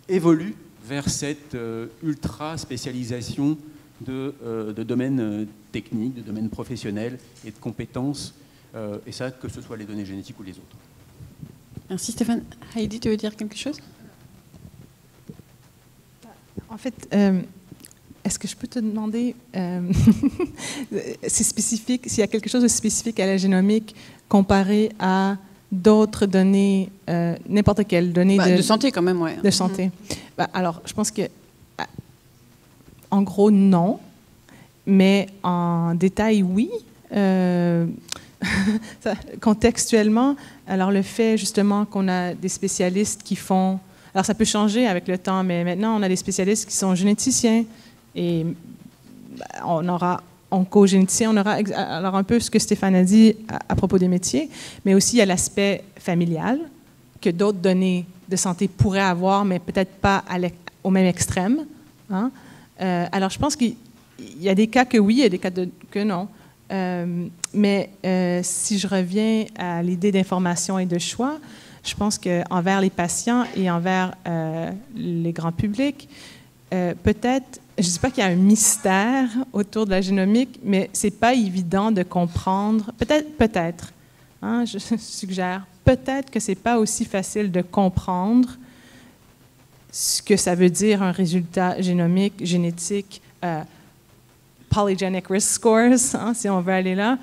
évolue vers cette ultra-spécialisation de domaines techniques, de domaines professionnels et de compétences, et ça, que ce soit les données génétiques ou les autres. Merci Stéphane. Heidi, tu veux dire quelque chose? En fait, est-ce que je peux te demander, c'est spécifique, s'il y a quelque chose de spécifique à la génomique comparé à d'autres données, n'importe quelle donnée de santé quand même, ouais. De santé. Alors, je pense que, en gros, non, mais en détail, oui. Contextuellement, alors le fait justement qu'on a des spécialistes qui font... Alors ça peut changer avec le temps, mais maintenant on a des spécialistes qui sont généticiens et on aura oncogénéticien, on aura alors un peu ce que Stéphane a dit à propos des métiers, mais aussi il y a l'aspect familial que d'autres données de santé pourraient avoir, mais peut-être pas au même extrême. Hein? Alors je pense qu'il y a des cas que oui, il y a des cas que non. Mais si je reviens à l'idée d'information et de choix, je pense qu'envers les patients et envers les grands publics, peut-être, je ne dis pas qu'il y a un mystère autour de la génomique, mais ce n'est pas évident de comprendre, peut-être, hein, je suggère, peut-être que ce n'est pas aussi facile de comprendre ce que ça veut dire un résultat génomique, génétique, polygenic risk scores, hein, si on veut aller là.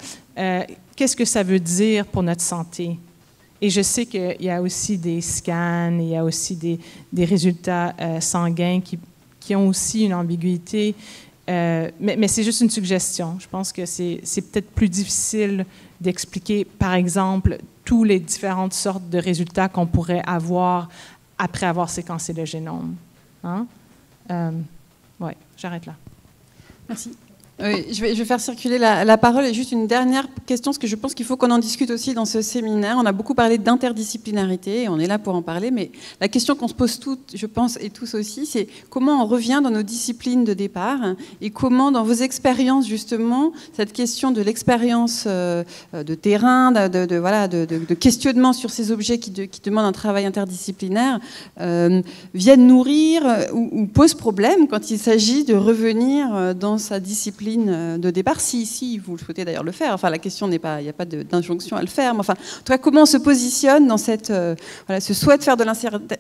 Qu'est-ce que ça veut dire pour notre santé? Et je sais qu'il y a aussi des scans, il y a aussi des résultats sanguins qui ont aussi une ambiguïté, mais c'est juste une suggestion. Je pense que c'est peut-être plus difficile d'expliquer, par exemple, toutes les différentes sortes de résultats qu'on pourrait avoir après avoir séquencé le génome. Hein? Oui, j'arrête là. Merci. Oui, je vais faire circuler la parole. Et juste une dernière question, parce que je pense qu'il faut qu'on en discute aussi dans ce séminaire. On a beaucoup parlé d'interdisciplinarité, et on est là pour en parler, mais la question qu'on se pose toutes, je pense, et tous aussi, c'est comment on revient dans nos disciplines de départ, et comment, dans vos expériences, justement, cette question de l'expérience de terrain, de questionnement sur ces objets qui demandent un travail interdisciplinaire, viennent nourrir ou posent problème quand il s'agit de revenir dans sa discipline de départ, si vous le souhaitez d'ailleurs le faire. Enfin, la question n'est pas, il n'y a pas d'injonction à le faire. Mais enfin, en tout cas, comment on se positionne dans ce souhait de faire de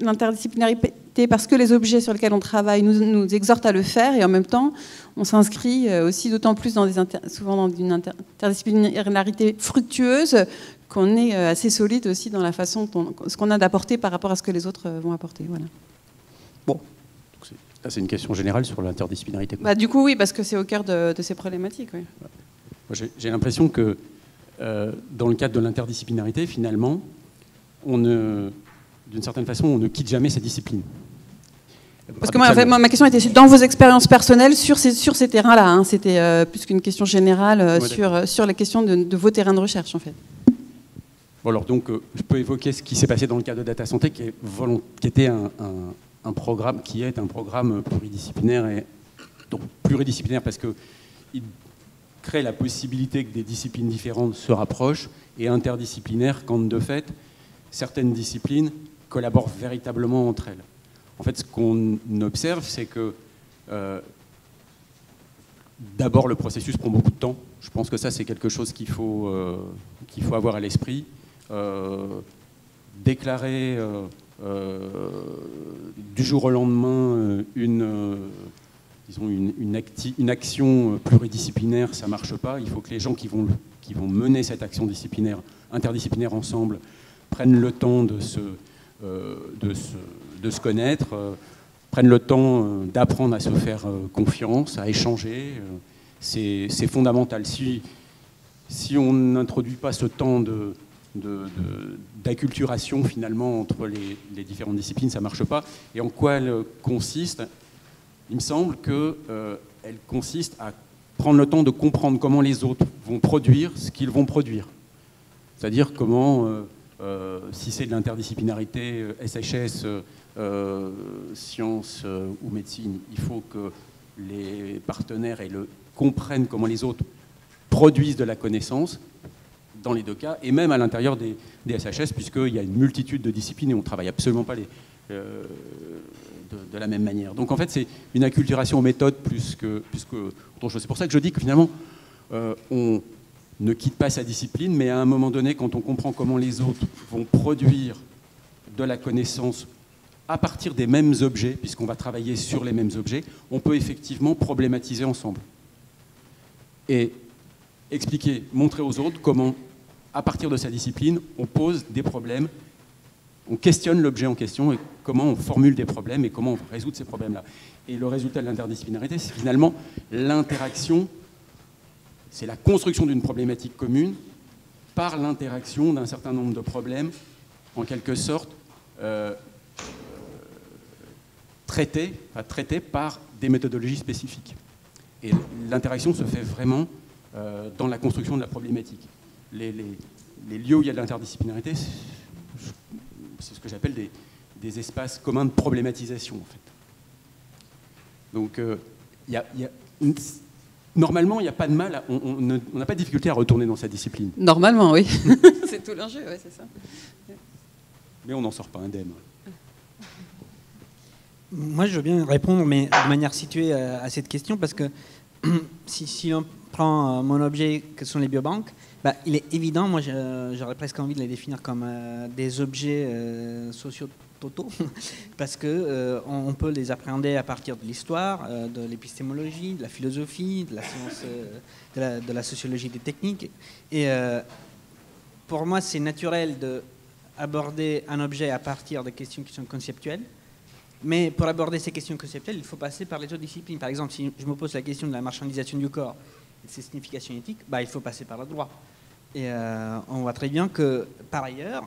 l'interdisciplinarité parce que les objets sur lesquels on travaille nous exhortent à le faire, et en même temps, on s'inscrit aussi d'autant plus souvent dans une interdisciplinarité fructueuse qu'on est assez solide aussi dans la façon ce qu'on a d'apporter par rapport à ce que les autres vont apporter. Voilà. Bon. Là, c'est une question générale sur l'interdisciplinarité. Du coup, oui, parce que c'est au cœur de ces problématiques. Oui. J'ai l'impression que dans le cadre de l'interdisciplinarité, finalement, d'une certaine façon, on ne quitte jamais ces disciplines. Parce que ma question était dans vos expériences personnelles sur ces terrains-là. Hein, c'était plus qu'une question générale sur les questions de vos terrains de recherche, en fait. Bon, alors, donc, je peux évoquer ce qui s'est passé dans le cadre de Data Santé, qui était un programme qui est un programme pluridisciplinaire, et donc pluridisciplinaire parce qu'il crée la possibilité que des disciplines différentes se rapprochent, et interdisciplinaire quand de fait certaines disciplines collaborent véritablement entre elles. En fait, ce qu'on observe, c'est que d'abord le processus prend beaucoup de temps. Je pense que ça c'est quelque chose qu'il faut avoir à l'esprit. Déclarer du jour au lendemain une action pluridisciplinaire, ça ne marche pas. Il faut que les gens qui vont mener cette action interdisciplinaire ensemble prennent le temps de se connaître, prennent le temps d'apprendre à se faire confiance, à échanger. C'est fondamental. Si on n'introduit pas ce temps d'acculturation finalement entre les différentes disciplines, ça ne marche pas. Et en quoi elle consiste? Il me semble qu'elle consiste à prendre le temps de comprendre comment les autres vont produire ce qu'ils vont produire. C'est-à-dire comment, si c'est de l'interdisciplinarité, SHS, sciences ou médecine, il faut que les partenaires comprennent comment les autres produisent de la connaissance, dans les deux cas, et même à l'intérieur des SHS, puisqu'il y a une multitude de disciplines et on ne travaille absolument pas de la même manière. Donc en fait, c'est une acculturation aux méthodes plus que autre chose. C'est pour ça que je dis que finalement, on ne quitte pas sa discipline, mais à un moment donné, quand on comprend comment les autres vont produire de la connaissance à partir des mêmes objets, puisqu'on va travailler sur les mêmes objets, on peut effectivement problématiser ensemble. Et expliquer, montrer aux autres comment, à partir de sa discipline, on pose des problèmes, on questionne l'objet en question et comment on formule des problèmes et comment on résout ces problèmes-là. Et le résultat de l'interdisciplinarité, c'est finalement l'interaction, c'est la construction d'une problématique commune par l'interaction d'un certain nombre de problèmes, en quelque sorte, traités par des méthodologies spécifiques. Et l'interaction se fait vraiment dans la construction de la problématique. Les lieux où il y a de l'interdisciplinarité, c'est ce que j'appelle des espaces communs de problématisation, en fait. Donc, normalement, il n'y a pas de mal, on n'a pas de difficulté à retourner dans sa discipline. Normalement, oui. C'est tout l'enjeu, ouais, c'est ça. Mais on n'en sort pas indemne. Moi, je veux bien répondre, mais de manière située à cette question, parce que si l'on prends mon objet, que sont les biobanques, bah, il est évident, moi j'aurais presque envie de les définir comme des objets sociaux totaux, parce qu'on peut les appréhender à partir de l'histoire, de l'épistémologie, de la philosophie, de la science, de la sociologie des techniques. Et pour moi, c'est naturel d'aborder un objet à partir de questions qui sont conceptuelles. Mais pour aborder ces questions conceptuelles, il faut passer par les autres disciplines. Par exemple, si je me pose la question de la marchandisation du corps et de ses significations éthiques, bah, il faut passer par le droit. Et on voit très bien que, par ailleurs,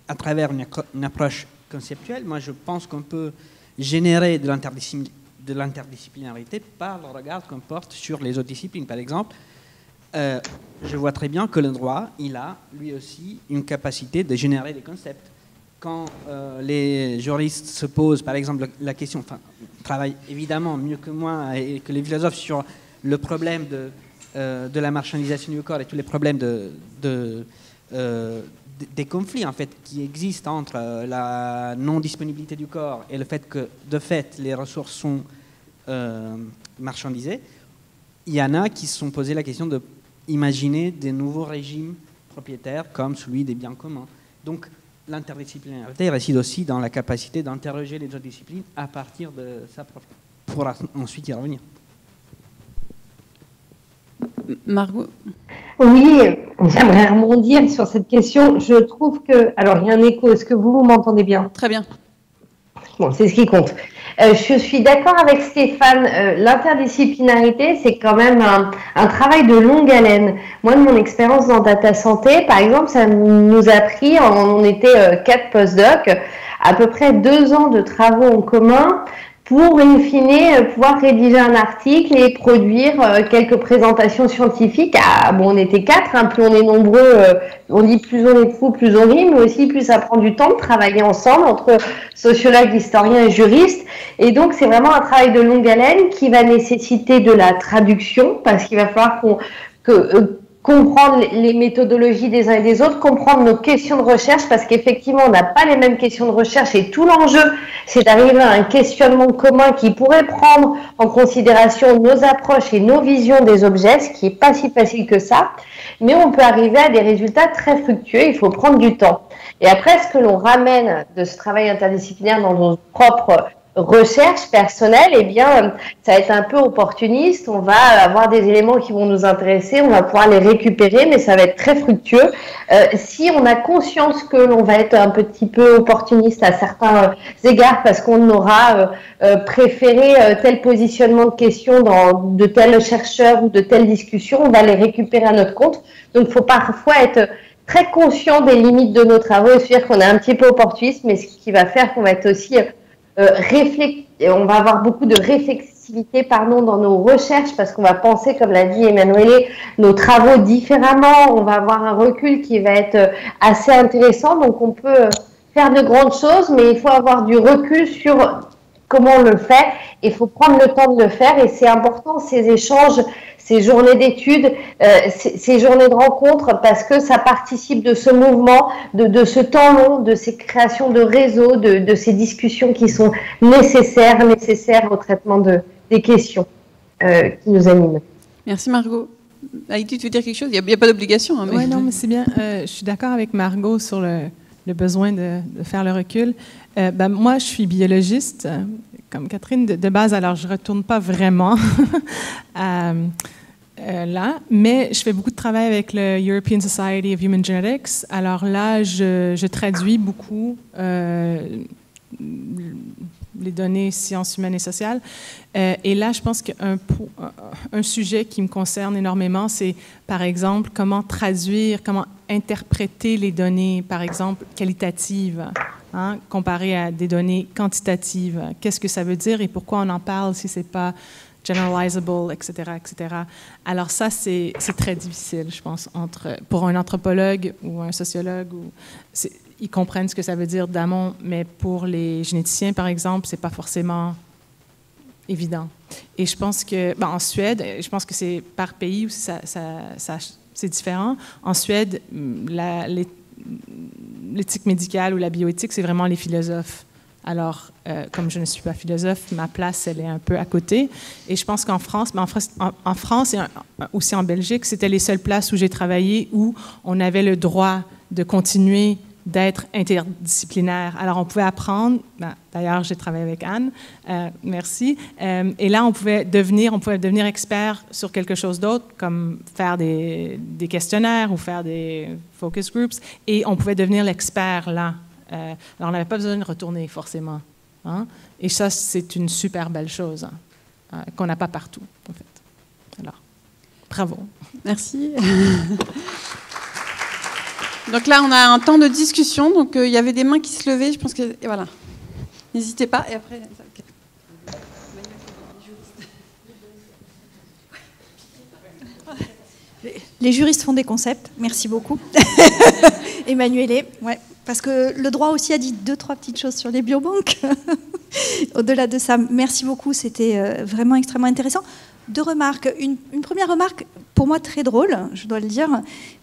à travers une approche conceptuelle, moi je pense qu'on peut générer de l'interdisciplinarité par le regard qu'on porte sur les autres disciplines. Par exemple, je vois très bien que le droit, il a lui aussi une capacité de générer des concepts. Quand les juristes se posent, par exemple, la question, enfin, travaillent évidemment mieux que moi et que les philosophes sur le problème de la marchandisation du corps et tous les problèmes des conflits en fait, qui existent entre la non-disponibilité du corps et le fait que, de fait, les ressources sont marchandisées, il y en a qui se sont posé la question d'imaginer des nouveaux régimes propriétaires comme celui des biens communs. Donc, l'interdisciplinarité réside aussi dans la capacité d'interroger les autres disciplines à partir de ça pour ensuite y revenir. Margot? Oui, j'aimerais rebondir sur cette question. Je trouve que... Alors, il y a un écho. Est-ce que vous m'entendez bien? Très bien. Bon, c'est ce qui compte. Je suis d'accord avec Stéphane. L'interdisciplinarité, c'est quand même un travail de longue haleine. Moi, de mon expérience dans Data Santé, par exemple, ça nous a pris, on était 4 postdocs, à peu près 2 ans de travaux en commun pour, in fine, pouvoir rédiger un article et produire quelques présentations scientifiques. Bon, on était 4, hein, plus on est nombreux, on dit plus on est fou, plus on rit, mais aussi plus ça prend du temps de travailler ensemble entre sociologues, historiens et juristes. Et donc, c'est vraiment un travail de longue haleine qui va nécessiter de la traduction, parce qu'il va falloir comprendre les méthodologies des uns et des autres, comprendre nos questions de recherche, parce qu'effectivement, on n'a pas les mêmes questions de recherche et tout l'enjeu, c'est d'arriver à un questionnement commun qui pourrait prendre en considération nos approches et nos visions des objets, ce qui n'est pas si facile que ça, mais on peut arriver à des résultats très fructueux, il faut prendre du temps. Et après, ce que l'on ramène de ce travail interdisciplinaire dans nos propres recherche personnelle, eh bien, ça va être un peu opportuniste. On va avoir des éléments qui vont nous intéresser, on va pouvoir les récupérer, mais ça va être très fructueux. Si on a conscience que l'on va être un petit peu opportuniste à certains égards parce qu'on aura préféré tel positionnement de questions de tel chercheur ou de telle discussion, on va les récupérer à notre compte. Donc, il faut parfois être très conscient des limites de nos travaux et se dire qu'on est un petit peu opportuniste, mais ce qui va faire qu'on va être aussi on va avoir beaucoup de réflexivité dans nos recherches parce qu'on va penser, comme l'a dit Emmanuelle, nos travaux différemment, on va avoir un recul qui va être assez intéressant, donc on peut faire de grandes choses, mais il faut avoir du recul sur comment on le fait, et il faut prendre le temps de le faire, et c'est important ces échanges, ces journées d'études, ces journées de rencontres, parce que ça participe de ce mouvement, de ce temps long, de ces créations de réseaux, de ces discussions qui sont nécessaires au traitement des questions qui nous animent. Merci Margot. Haïti, tu veux dire quelque chose? Il n'y a pas d'obligation. Hein, Oui, non, mais c'est bien. Je suis d'accord avec Margot sur le besoin de faire le recul. Moi, je suis biologiste, comme Catherine, de base, alors je ne retourne pas vraiment là, mais je fais beaucoup de travail avec le European Society of Human Genetics. Alors là, je traduis beaucoup les données sciences humaines et sociales. Et là, je pense qu'un sujet qui me concerne énormément, c'est, par exemple, comment traduire, comment interpréter les données, par exemple, qualitatives, hein, comparées à des données quantitatives. Qu'est-ce que ça veut dire et pourquoi on en parle si ce n'est pas generalizable, etc., etc. Alors ça, c'est très difficile, je pense, pour un anthropologue ou un sociologue. Ils comprennent ce que ça veut dire d'amont, mais pour les généticiens, par exemple, c'est pas forcément évident. Et je pense que, en Suède, je pense que c'est par pays où c'est différent. En Suède, l'éthique médicale ou la bioéthique, c'est vraiment les philosophes Alors, comme je ne suis pas philosophe, ma place, elle est un peu à côté. Et je pense qu'en France, en France et aussi en Belgique, c'était les seules places où j'ai travaillé où on avait le droit de continuer d'être interdisciplinaire. Alors, on pouvait apprendre, d'ailleurs, j'ai travaillé avec Anne, merci, et là, on pouvait devenir expert sur quelque chose d'autre, comme faire des questionnaires ou faire des focus groups, et on pouvait devenir l'expert là. Alors, on n'avait pas besoin de retourner, forcément. Hein? Et ça, c'est une super belle chose, hein, qu'on n'a pas partout, en fait. Alors, bravo. Merci. Donc là, on a un temps de discussion. Donc, il y avait des mains qui se levaient. Je pense que... Et voilà. N'hésitez pas. Et après... Les juristes font des concepts. Merci beaucoup. Emmanuelle, ouais. Parce que le droit aussi a dit 2-3 petites choses sur les biobanques. Au-delà de ça, merci beaucoup. C'était vraiment extrêmement intéressant. 2 remarques. Une première remarque, pour moi très drôle, je dois le dire.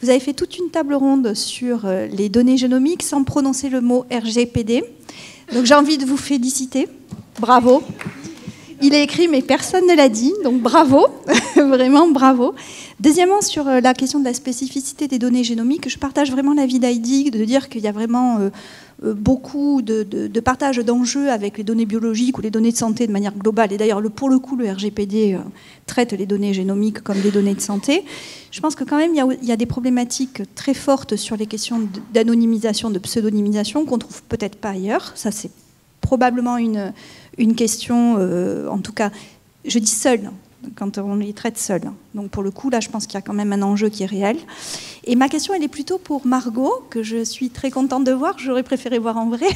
Vous avez fait toute une table ronde sur les données génomiques sans prononcer le mot RGPD. Donc j'ai envie de vous féliciter. Bravo. Il est écrit, mais personne ne l'a dit. Donc bravo. Vraiment bravo. Deuxièmement, sur la question de la spécificité des données génomiques, je partage vraiment l'avis d'Heidi de dire qu'il y a vraiment beaucoup de partage d'enjeux avec les données biologiques ou les données de santé de manière globale. Et d'ailleurs, pour le coup, le RGPD traite les données génomiques comme des données de santé. Je pense que quand même, il y a des problématiques très fortes sur les questions d'anonymisation, de pseudonymisation qu'on ne trouve peut-être pas ailleurs. Ça, c'est probablement une question, en tout cas, je dis seule, quand on les traite seuls. Donc pour le coup, là, je pense qu'il y a quand même un enjeu qui est réel. Et ma question, elle est plutôt pour Margot, que je suis très contente de voir, j'aurais préféré voir en vrai.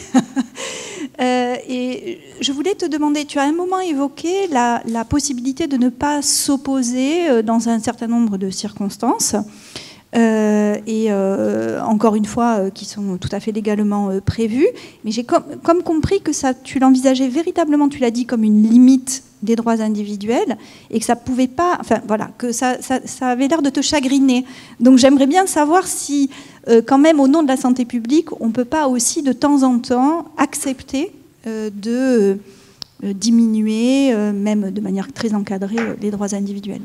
Et je voulais te demander, tu as un moment évoqué la possibilité de ne pas s'opposer dans un certain nombre de circonstances, encore une fois, qui sont tout à fait légalement prévues. Mais j'ai comme compris que ça, tu l'envisageais véritablement, tu l'as dit, comme une limite des droits individuels, et que ça pouvait pas, enfin voilà, que ça avait l'air de te chagriner. Donc j'aimerais bien savoir si, quand même, au nom de la santé publique, on ne peut pas aussi de temps en temps accepter de diminuer, même de manière très encadrée, les droits individuels.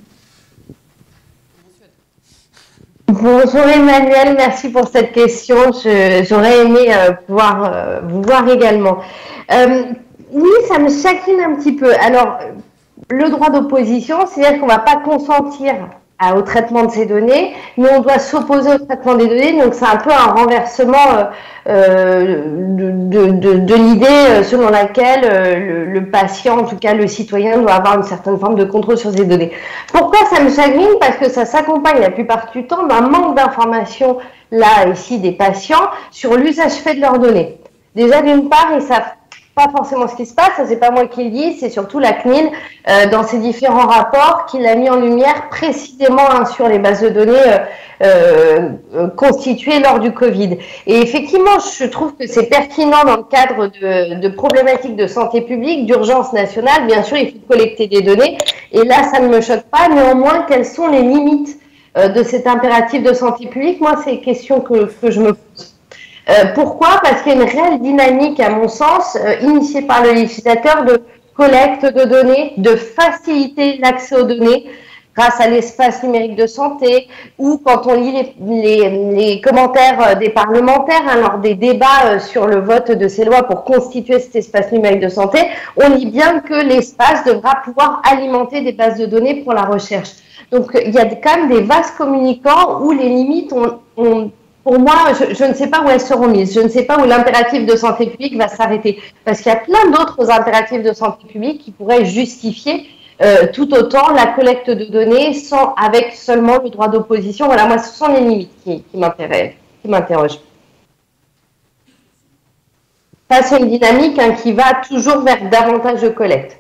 Bonjour Emmanuel, merci pour cette question. J'aurais aimé pouvoir vous voir également. Oui, ça me chagrine un petit peu. Alors, le droit d'opposition, c'est-à-dire qu'on ne va pas consentir au traitement de ces données, mais on doit s'opposer au traitement des données. Donc, c'est un peu un renversement de l'idée selon laquelle le patient, en tout cas le citoyen, doit avoir une certaine forme de contrôle sur ces données. Pourquoi ça me chagrine? Parce que ça s'accompagne la plupart du temps d'un manque d'information, là, ici, des patients, sur l'usage fait de leurs données. Déjà, d'une part, ils savent pas forcément ce qui se passe, ça c'est pas moi qui le dis, c'est surtout la CNIL dans ses différents rapports qui l'a mis en lumière précisément sur les bases de données constituées lors du Covid. Et effectivement, je trouve que c'est pertinent dans le cadre de problématiques de santé publique, d'urgence nationale. Bien sûr, il faut collecter des données, et là, ça ne me choque pas. Néanmoins, quelles sont les limites de cet impératif de santé publique? Moi, c'est une question que je me pose. Pourquoi? Parce qu'il y a une réelle dynamique, à mon sens, initiée par le législateur de collecte de données, de faciliter l'accès aux données grâce à l'espace numérique de santé, ou quand on lit les commentaires des parlementaires lors des débats sur le vote de ces lois pour constituer cet espace numérique de santé, on lit bien que l'espace devra pouvoir alimenter des bases de données pour la recherche. Donc il y a quand même des vases communicants où les limites pour moi, je ne sais pas où elles seront mises. Je ne sais pas où l'impératif de santé publique va s'arrêter. Parce qu'il y a plein d'autres impératifs de santé publique qui pourraient justifier tout autant la collecte de données avec seulement le droit d'opposition. Voilà, moi, ce sont les limites qui m'interrogent. Ça, c'est une dynamique qui va toujours vers davantage de collecte.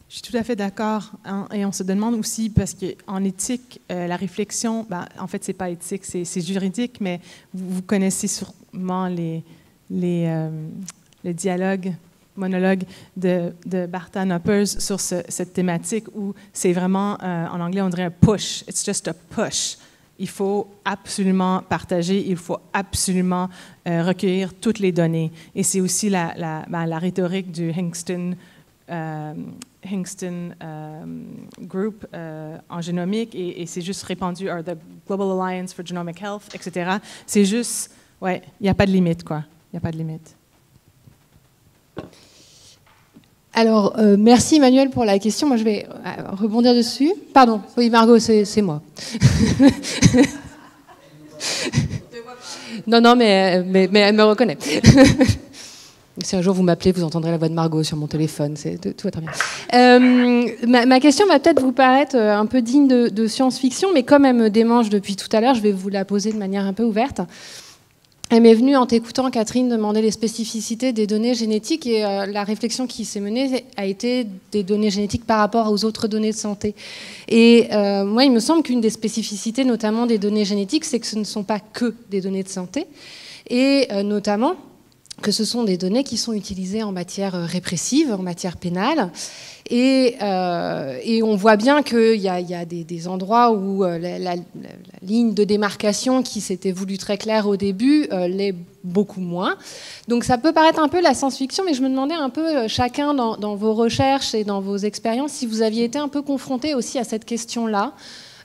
Je suis tout à fait d'accord. Et on se demande aussi, parce qu'en éthique, la réflexion, en fait, ce n'est pas éthique, c'est juridique, mais vous connaissez sûrement le dialogue, monologue de Barta Knoppers sur cette thématique où c'est vraiment, en anglais, on dirait un push. It's just a push. Il faut absolument partager, il faut absolument recueillir toutes les données. Et c'est aussi la rhétorique du Hingston Group en génomique, et c'est juste répandu, or the Global Alliance for Genomic Health, etc. C'est juste, ouais, il n'y a pas de limite, quoi. Il n'y a pas de limite. Alors, merci Emmanuel pour la question. Moi, je vais rebondir dessus. Pardon, oui, Margot, c'est moi. Non, mais elle me reconnaît. Si un jour vous m'appelez, vous entendrez la voix de Margot sur mon téléphone. Tout va très bien. Ma question va peut-être vous paraître un peu digne de science-fiction, mais comme elle me démange depuis tout à l'heure, je vais vous la poser de manière un peu ouverte. Elle m'est venue en t'écoutant, Catherine, demander les spécificités des données génétiques, et la réflexion qui s'est menée a été des données génétiques par rapport aux autres données de santé. Et moi, il me semble qu'une des spécificités, notamment des données génétiques, c'est que ce ne sont pas que des données de santé, et notamment que ce sont des données qui sont utilisées en matière répressive, en matière pénale. Et on voit bien qu'il y a des endroits où la ligne de démarcation qui s'était voulue très claire au début l'est beaucoup moins. Donc ça peut paraître un peu la science-fiction, mais je me demandais un peu, chacun dans vos recherches et dans vos expériences, si vous aviez été un peu confrontés aussi à cette question-là,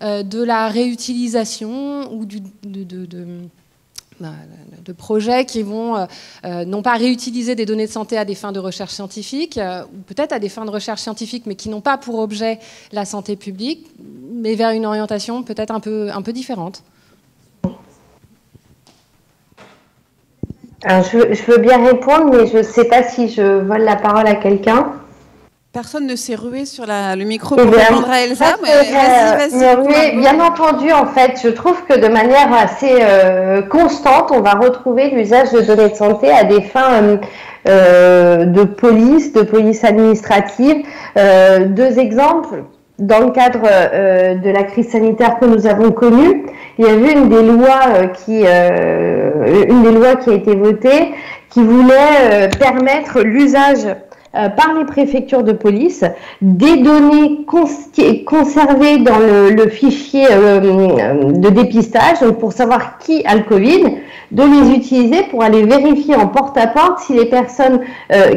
de la réutilisation ou de projets qui vont non pas réutiliser des données de santé à des fins de recherche scientifique, ou peut-être à des fins de recherche scientifique, mais qui n'ont pas pour objet la santé publique, mais vers une orientation peut-être un peu différente. Alors, je veux bien répondre, mais je ne sais pas si je vole la parole à quelqu'un. Personne ne s'est rué sur le micro pour répondre à Elsa, mais vas-y. Bien entendu, en fait, je trouve que de manière assez constante, on va retrouver l'usage de données de santé à des fins de police administrative. Deux exemples. Dans le cadre de la crise sanitaire que nous avons connue, il y a eu une des lois qui a été votée qui voulait permettre l'usage par les préfectures de police des données conservées dans le fichier de dépistage, donc pour savoir qui a le Covid, de les utiliser pour aller vérifier en porte-à-porte si les personnes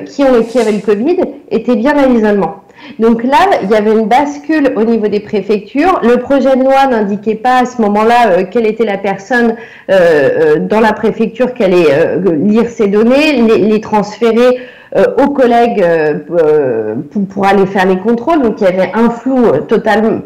qui avaient le Covid étaient bien à l'isolement. Donc là, il y avait une bascule au niveau des préfectures. Le projet de loi n'indiquait pas à ce moment-là quelle était la personne dans la préfecture qui allait lire ces données, les transférer aux collègues pour aller faire les contrôles. Donc il y avait un flou total.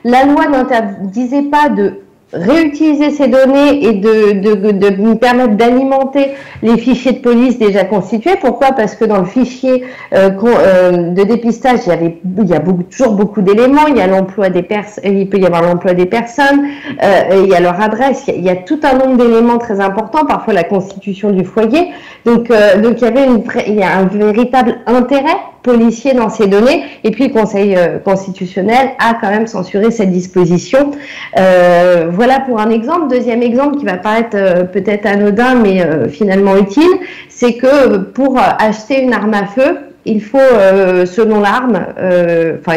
La loi n'interdisait pas de réutiliser ces données et de nous permettre d'alimenter les fichiers de police déjà constitués. Pourquoi? Parce que dans le fichier de dépistage, il y a toujours beaucoup d'éléments. Il y a l'emploi des personnes, il peut y avoir l'emploi des personnes, il y a leur adresse, il y a tout un nombre d'éléments très importants, parfois la constitution du foyer. Donc il y a un véritable intérêt policier dans ces données, et puis le Conseil constitutionnel a quand même censuré cette disposition. Voilà pour un exemple. Deuxième exemple qui va paraître peut-être anodin, mais finalement utile, c'est que pour acheter une arme à feu, il faut, selon l'arme,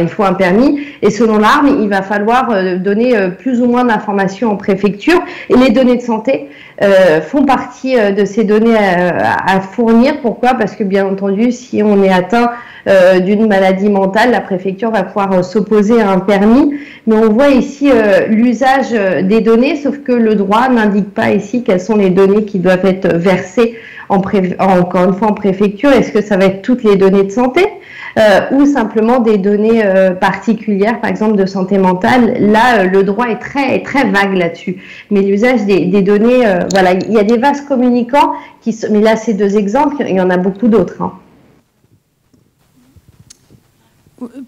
il faut un permis, et selon l'arme, il va falloir donner plus ou moins d'informations en préfecture, et les données de santé font partie de ces données à fournir. Pourquoi? Parce que bien entendu, si on est atteint d'une maladie mentale, la préfecture va pouvoir s'opposer à un permis. Mais on voit ici l'usage des données, sauf que le droit n'indique pas ici quelles sont les données qui doivent être versées encore une fois en préfecture. Est-ce que ça va être toutes les données de santé ou simplement des données particulières, par exemple de santé mentale? Là, le droit est très vague là-dessus. Mais l'usage des données, voilà, il y a des vases communicants mais là, c'est deux exemples, il y en a beaucoup d'autres. Hein.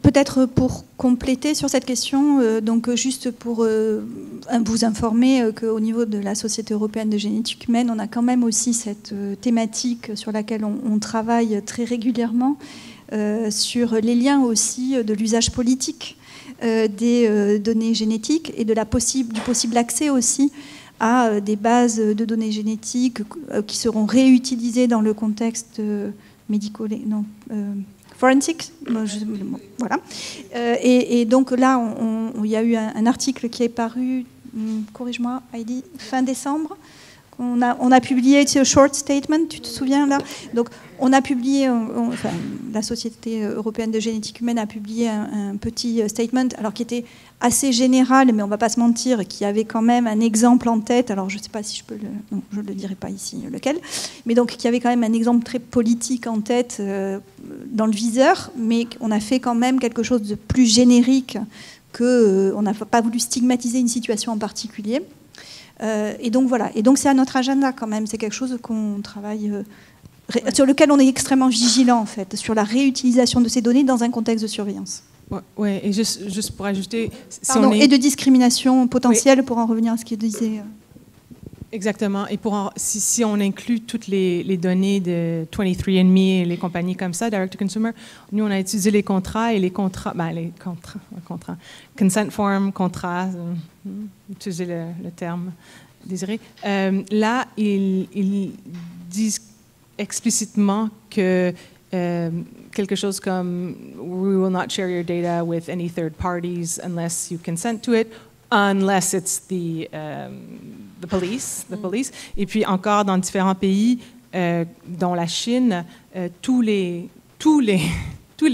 Peut-être pour compléter sur cette question, donc juste pour vous informer qu'au niveau de la Société européenne de génétique humaine, on a quand même aussi cette thématique sur laquelle on travaille très régulièrement, sur les liens aussi de l'usage politique des données génétiques et du possible accès aussi à des bases de données génétiques qui seront réutilisées dans le contexte forensic, voilà. Et donc là, il y a eu un article qui est paru corrige-moi Heidi, fin décembre. On a publié ce short statement, tu te souviens là? Donc, on a publié, enfin, la Société européenne de génétique humaine a publié un petit statement, alors qui était assez général, mais on ne va pas se mentir, qui avait quand même un exemple en tête. Alors, je ne sais pas si je peux non, je ne le dirai pas ici, lequel. Mais donc, qui avait quand même un exemple très politique en tête dans le viseur, mais on a fait quand même quelque chose de plus générique on n'a pas voulu stigmatiser une situation en particulier. Et donc voilà, et donc c'est à notre agenda quand même, c'est quelque chose qu'on travaille, sur lequel on est extrêmement vigilant en fait, sur la réutilisation de ces données dans un contexte de surveillance. Ouais, et juste pour ajouter... Et de discrimination potentielle, pour en revenir à ce qu'il disait... Exactement. Et si on inclut toutes les données de 23andMe et les compagnies comme ça, Direct to Consumer, nous, on a utilisé les contrats, consent form, contrat, utiliser le terme désiré. Là, ils disent explicitement que quelque chose comme « We will not share your data with any third parties unless you consent to it », unless it's the police. Et puis encore dans différents pays, dont la Chine, tous les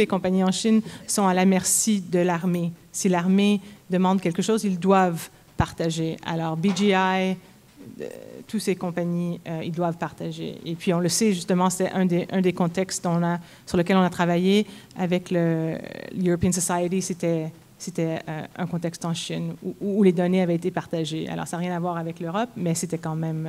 compagnies en Chine sont à la merci de l'armée. Si l'armée demande quelque chose, ils doivent partager. Alors BGI, toutes ces compagnies, ils doivent partager. Et puis on le sait justement, c'est un des contextes sur lequel on a travaillé avec l'European Society, c'était un contexte en Chine où les données avaient été partagées. Alors, ça n'a rien à voir avec l'Europe, mais c'était quand même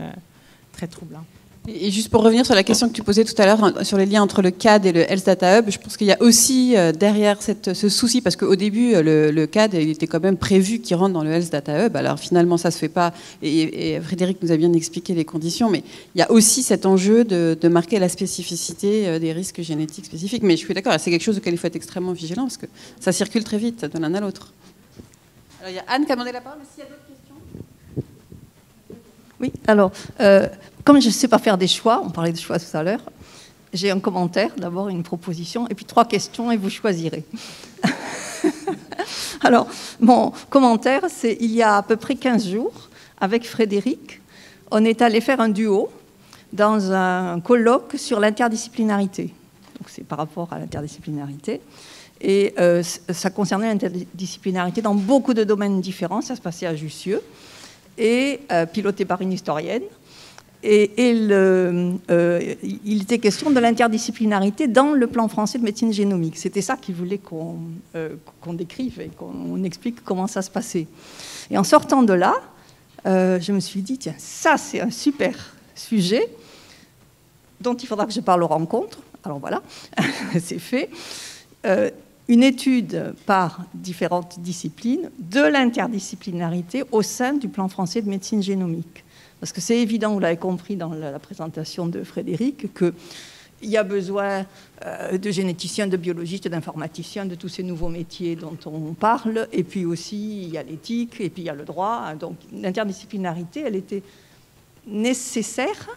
très troublant. Et juste pour revenir sur la question que tu posais tout à l'heure sur les liens entre le CAD et le Health Data Hub, je pense qu'il y a aussi derrière ce souci, parce qu'au début, le CAD, il était quand même prévu qu'il rentre dans le Health Data Hub. Alors finalement, ça ne se fait pas, et Frédéric nous a bien expliqué les conditions, mais il y a aussi cet enjeu de marquer la spécificité des risques génétiques spécifiques. Mais je suis d'accord, c'est quelque chose auquel il faut être extrêmement vigilant, parce que ça circule très vite de l'un à l'autre. Alors il y a Anne qui a demandé la parole, mais s'il y a d'autres questions. Oui, alors... comme je ne sais pas faire des choix, on parlait de choix tout à l'heure, j'ai un commentaire, d'abord une proposition, et puis 3 questions, et vous choisirez. Alors, mon commentaire, c'est il y a à peu près 15 jours, avec Frédéric, on est allé faire un duo dans un colloque sur l'interdisciplinarité. Donc, c'est par rapport à l'interdisciplinarité. Et ça concernait l'interdisciplinarité dans beaucoup de domaines différents. Ça se passait à Jussieu, et piloté par une historienne. Et il était question de l'interdisciplinarité dans le plan français de médecine génomique. C'était ça qu'il voulait qu'on décrive et qu'on explique comment ça se passait. Et en sortant de là, je me suis dit, tiens, ça c'est un super sujet dont il faudra que je parle aux rencontres. Alors voilà, c'est fait. Une étude par différentes disciplines de l'interdisciplinarité au sein du plan français de médecine génomique. Parce que c'est évident, vous l'avez compris dans la présentation de Frédéric, qu'il y a besoin de généticiens, de biologistes, d'informaticiens, de tous ces nouveaux métiers dont on parle. Et puis aussi, il y a l'éthique, et puis il y a le droit. Donc l'interdisciplinarité, elle était nécessaire.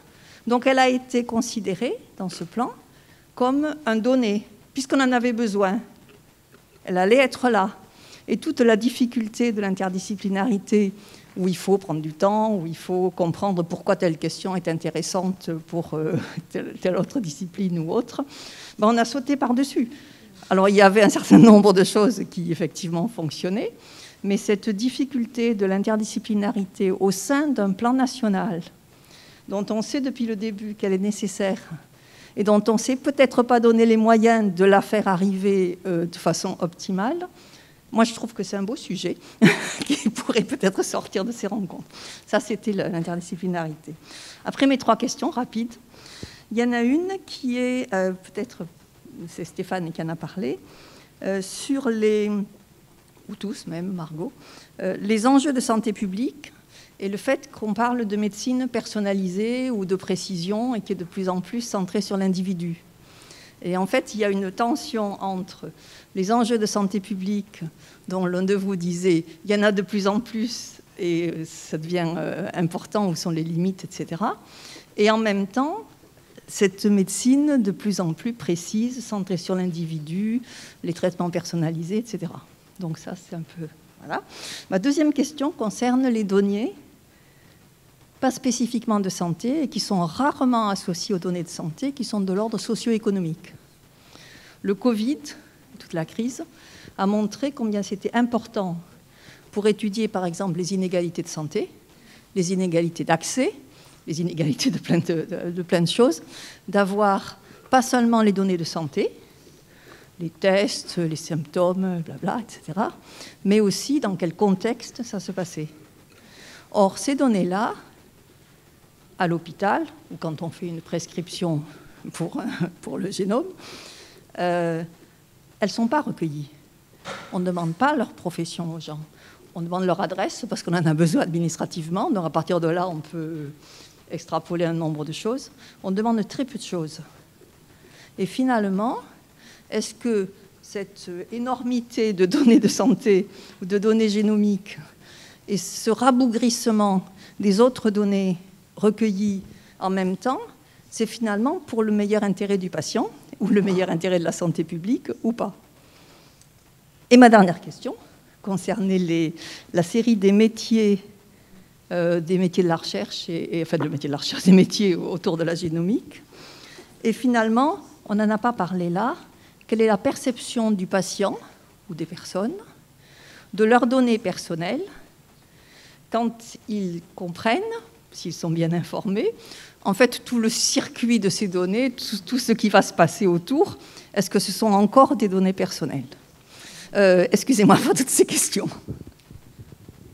Donc elle a été considérée dans ce plan comme un donné, puisqu'on en avait besoin. Elle allait être là. Et toute la difficulté de l'interdisciplinarité, où il faut prendre du temps, où il faut comprendre pourquoi telle question est intéressante pour telle autre discipline ou autre, ben on a sauté par-dessus. Alors il y avait un certain nombre de choses qui effectivement fonctionnaient, mais cette difficulté de l'interdisciplinarité au sein d'un plan national, dont on sait depuis le début qu'elle est nécessaire, et dont on ne sait peut-être pas donner les moyens de la faire arriver de façon optimale, moi, je trouve que c'est un beau sujet qui pourrait peut-être sortir de ces rencontres. Ça, c'était l'interdisciplinarité. Après mes 3 questions rapides, il y en a une qui est, peut-être, c'est Stéphane qui en a parlé, sur les, ou tous même, Margot, les enjeux de santé publique et le fait qu'on parle de médecine personnalisée ou de précision et qui est de plus en plus centrée sur l'individu. Et en fait, il y a une tension entre les enjeux de santé publique, dont l'un de vous disait, il y en a de plus en plus, et ça devient important, où sont les limites, etc. Et en même temps, cette médecine de plus en plus précise, centrée sur l'individu, les traitements personnalisés, etc. Donc ça, c'est un peu... Voilà. Ma deuxième question concerne les données, pas spécifiquement de santé, et qui sont rarement associées aux données de santé, qui sont de l'ordre socio-économique. Le Covid, toute la crise, a montré combien c'était important pour étudier, par exemple, les inégalités de santé, les inégalités d'accès, les inégalités de plein de choses, d'avoir pas seulement les données de santé, les tests, les symptômes, blabla, etc., mais aussi dans quel contexte ça se passait. Or, ces données-là, à l'hôpital, ou quand on fait une prescription pour le génome, elles ne sont pas recueillies. On ne demande pas leur profession aux gens. On demande leur adresse parce qu'on en a besoin administrativement. Donc à partir de là, on peut extrapoler un nombre de choses. On demande très peu de choses. Et finalement, est-ce que cette énormité de données de santé ou de données génomiques et ce rabougrissement des autres données recueillies en même temps, c'est finalement pour le meilleur intérêt du patient ou le meilleur intérêt de la santé publique ou pas? Et ma dernière question concernait la série des métiers de la recherche, enfin le métier de la recherche, des métiers autour de la génomique. Et finalement, on n'en a pas parlé là, quelle est la perception du patient ou des personnes de leurs données personnelles quand ils comprennent, s'ils sont bien informés, en fait tout le circuit de ces données, tout ce qui va se passer autour, est-ce que ce sont encore des données personnelles? Excusez-moi pour toutes ces questions.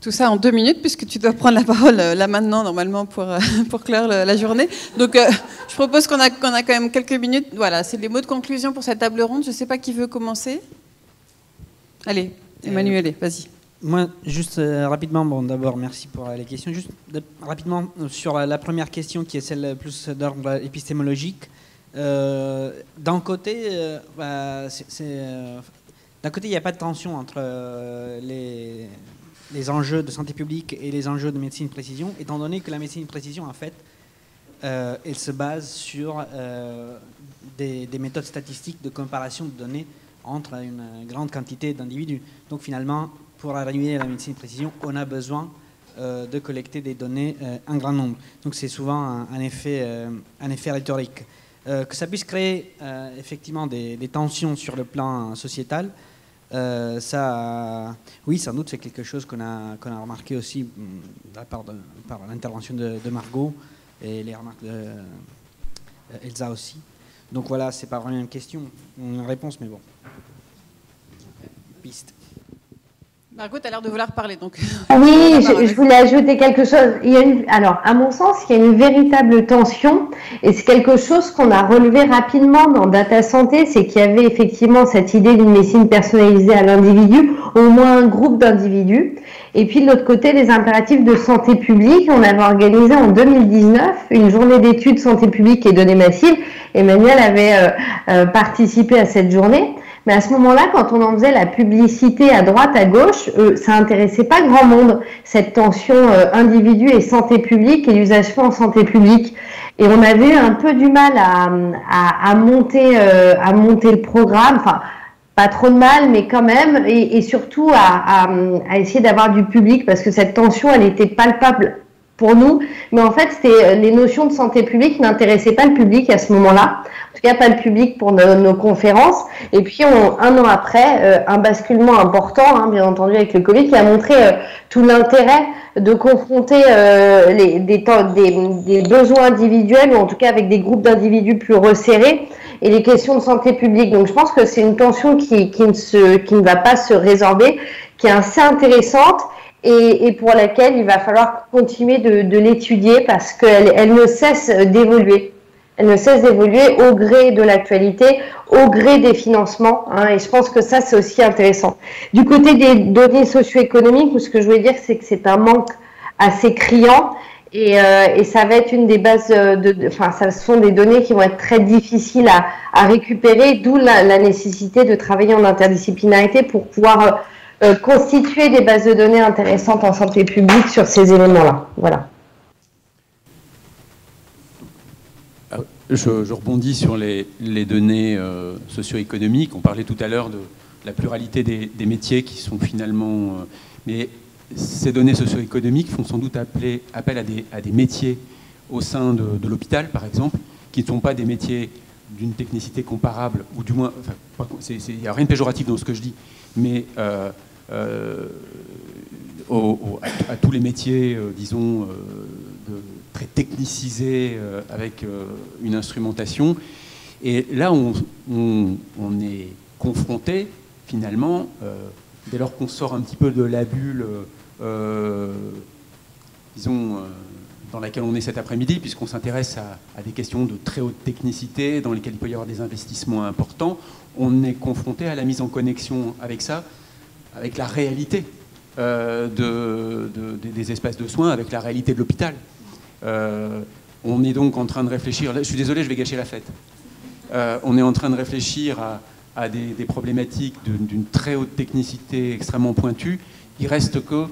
Tout ça en 2 minutes, puisque tu dois prendre la parole là maintenant, normalement, pour clore la journée. Donc, je propose qu'on a quand même quelques minutes. Voilà, c'est les mots de conclusion pour cette table ronde. Je ne sais pas qui veut commencer. Allez, Emmanuel, vas-y. Moi, juste rapidement, bon, d'abord, merci pour les questions. Juste rapidement, sur la première question, qui est celle plus d'ordre épistémologique. D'un côté, d'un côté, il n'y a pas de tension entre les enjeux de santé publique et les enjeux de médecine de précision, étant donné que la médecine de précision, en fait, elle se base sur des méthodes statistiques de comparaison de données entre une grande quantité d'individus. Donc finalement, pour arriver à la médecine de précision, on a besoin de collecter des données en grand nombre. Donc c'est souvent un effet rhétorique. Que ça puisse créer effectivement des tensions sur le plan sociétal, ça, oui, sans doute, c'est quelque chose qu'on a remarqué aussi par l'intervention de Margot et les remarques d'Elsa aussi. Donc voilà, c'est pas vraiment une question, une réponse, mais bon. Piste. Margot, tu as l'air de vouloir parler. Donc. Oui, je voulais ajouter quelque chose. Alors, à mon sens, il y a une véritable tension, et c'est quelque chose qu'on a relevé rapidement dans Data Santé, c'est qu'il y avait effectivement cette idée d'une médecine personnalisée à l'individu, au moins un groupe d'individus. Et puis de l'autre côté, les impératifs de santé publique. On avait organisé en 2019 une journée d'études santé publique et données massives. Emmanuel avait participé à cette journée. Mais à ce moment-là, quand on en faisait la publicité à droite, à gauche, ça intéressait pas grand monde, cette tension individu et santé publique et l'usage fait en santé publique. Et on avait eu un peu du mal à monter le programme, enfin pas trop de mal, mais quand même, et surtout à essayer d'avoir du public, parce que cette tension, elle était palpable pour nous, mais en fait, c'était les notions de santé publique qui n'intéressaient pas le public à ce moment-là. En tout cas, pas le public pour nos conférences. Et puis, un an après, un basculement important, bien entendu, avec le Covid, qui a montré tout l'intérêt de confronter des besoins individuels, ou en tout cas avec des groupes d'individus plus resserrés, et les questions de santé publique. Donc, je pense que c'est une tension qui ne va pas se résorber, qui est assez intéressante, et pour laquelle il va falloir continuer de l'étudier, parce qu'elle ne cesse d'évoluer. Elle ne cesse d'évoluer au gré de l'actualité, au gré des financements, et je pense que ça, c'est aussi intéressant. Du côté des données socio-économiques, ce que je voulais dire, c'est que c'est un manque assez criant, et ça va être une des bases ce sont des données qui vont être très difficiles à récupérer, d'où la nécessité de travailler en interdisciplinarité pour pouvoir constituer des bases de données intéressantes en santé publique sur ces éléments-là. Voilà. Je rebondis sur les données socio-économiques. On parlait tout à l'heure de la pluralité des métiers qui sont finalement Mais ces données socio-économiques font sans doute appel à des métiers au sein de l'hôpital, par exemple, qui ne sont pas des métiers d'une technicité comparable, ou du moins, il n'y a rien de péjoratif dans ce que je dis, mais à tous les métiers, disons, très technicisés, avec une instrumentation. Et là, on est confronté, finalement, dès lors qu'on sort un petit peu de la bulle, disons, dans laquelle on est cet après-midi, puisqu'on s'intéresse à des questions de très haute technicité, dans lesquelles il peut y avoir des investissements importants, on est confronté à la mise en connexion avec ça, avec la réalité des espaces de soins, avec la réalité de l'hôpital. On est donc en train de réfléchir, là, je suis désolé, je vais gâcher la fête. On est en train de réfléchir à des problématiques d'une très haute technicité extrêmement pointue. Il reste que,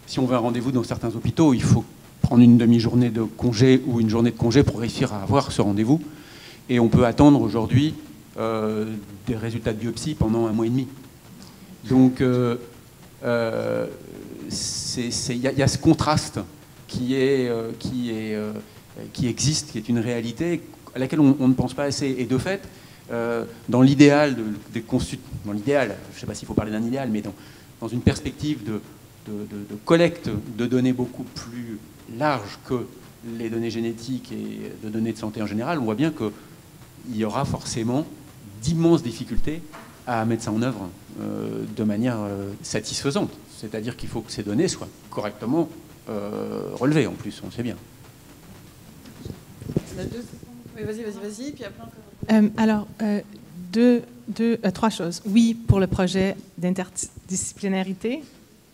si on veut un rendez-vous dans certains hôpitaux, il faut prendre une demi-journée de congé ou une journée de congé pour réussir à avoir ce rendez-vous. Et on peut attendre aujourd'hui des résultats de biopsie pendant 1 mois et demi. Donc, il y a ce contraste qui existe, qui est une réalité à laquelle on ne pense pas assez. Et de fait, dans l'idéal, dans l'idéal, je ne sais pas s'il faut parler d'un idéal, mais dans une perspective de collecte de données beaucoup plus large que les données génétiques et de données de santé en général, on voit bien qu'il y aura forcément d'immenses difficultés à mettre ça en œuvre de manière satisfaisante. C'est-à-dire qu'il faut que ces données soient correctement relevées en plus, on sait bien. Oui, vas-y, puis après alors, 3 choses. Oui, pour le projet d'interdisciplinarité,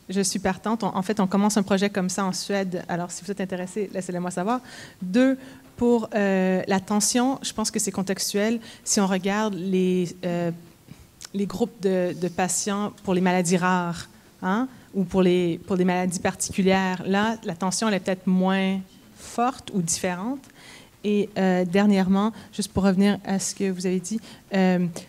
je suis partante. En fait, on commence un projet comme ça en Suède. Alors, si vous êtes intéressé, laissez-le-moi savoir. 2, pour l'attention, je pense que c'est contextuel. Si on regarde les groupes de patients pour les maladies rares, hein, ou pour des maladies particulières, là, l'attention, elle est peut-être moins forte ou différente. Et dernièrement, juste pour revenir à ce que vous avez dit,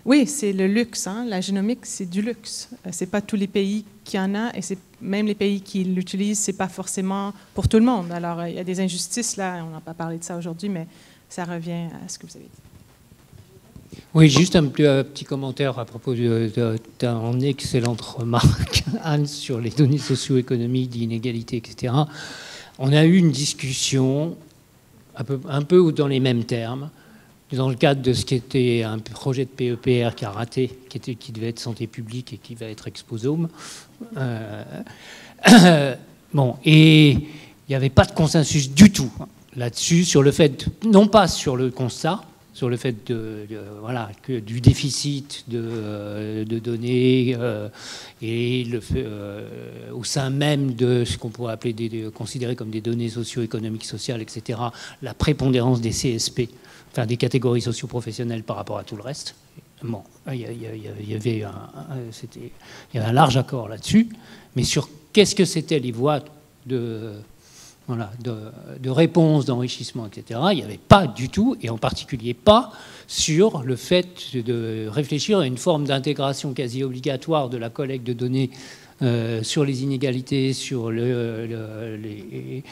oui, c'est le luxe. Hein, la génomique, c'est du luxe. C'est pas tous les pays qui en ont, et c'est même les pays qui l'utilisent, c'est pas forcément pour tout le monde. Alors, il y a des injustices là. On n'a pas parlé de ça aujourd'hui, mais ça revient à ce que vous avez dit. Oui, juste un petit commentaire à propos d'un excellente remarque, Anne, sur les données socio-économiques, d'inégalité, etc. On a eu une discussion un peu dans les mêmes termes, dans le cadre de ce qui était un projet de PEPR qui a raté, qui devait être santé publique et qui va être Exposome. Bon, et il n'y avait pas de consensus du tout là-dessus, sur le fait, non pas sur le constat, sur le fait que du déficit de données et le fait, au sein même de ce qu'on pourrait appeler considérer comme des données socio-économiques, sociales, etc., la prépondérance des CSP, enfin des catégories socio-professionnelles par rapport à tout le reste. Bon, il y avait un large accord là-dessus, mais sur qu'est-ce que c'était les voies de réponse, d'enrichissement, etc., il n'y avait pas du tout, et en particulier pas sur le fait de réfléchir à une forme d'intégration quasi obligatoire de la collecte de données sur les inégalités, sur les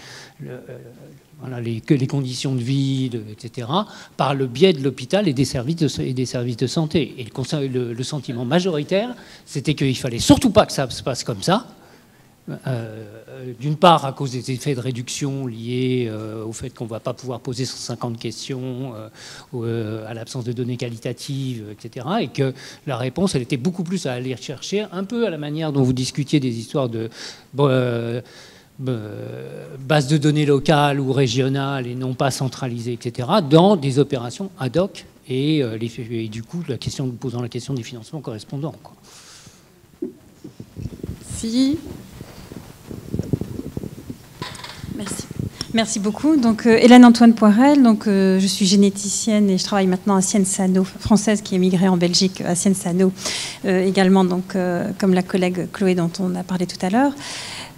conditions de vie, etc., par le biais de l'hôpital et des services de santé. Et le sentiment majoritaire, c'était qu'il ne fallait surtout pas que ça se passe comme ça. D'une part à cause des effets de réduction liés au fait qu'on ne va pas pouvoir poser 150 questions, à l'absence de données qualitatives, etc. Et que la réponse, elle était beaucoup plus à aller chercher, un peu à la manière dont vous discutiez des histoires de bases de données locales ou régionales et non pas centralisées, etc., dans des opérations ad hoc et du coup posant la question des financements correspondants, quoi. Si. Merci beaucoup. Donc, Hélène Antoine Poirel, donc, je suis généticienne et je travaille maintenant à Cienzano, française qui est migrée en Belgique, à Cienzano, également, donc, comme la collègue Chloé dont on a parlé tout à l'heure.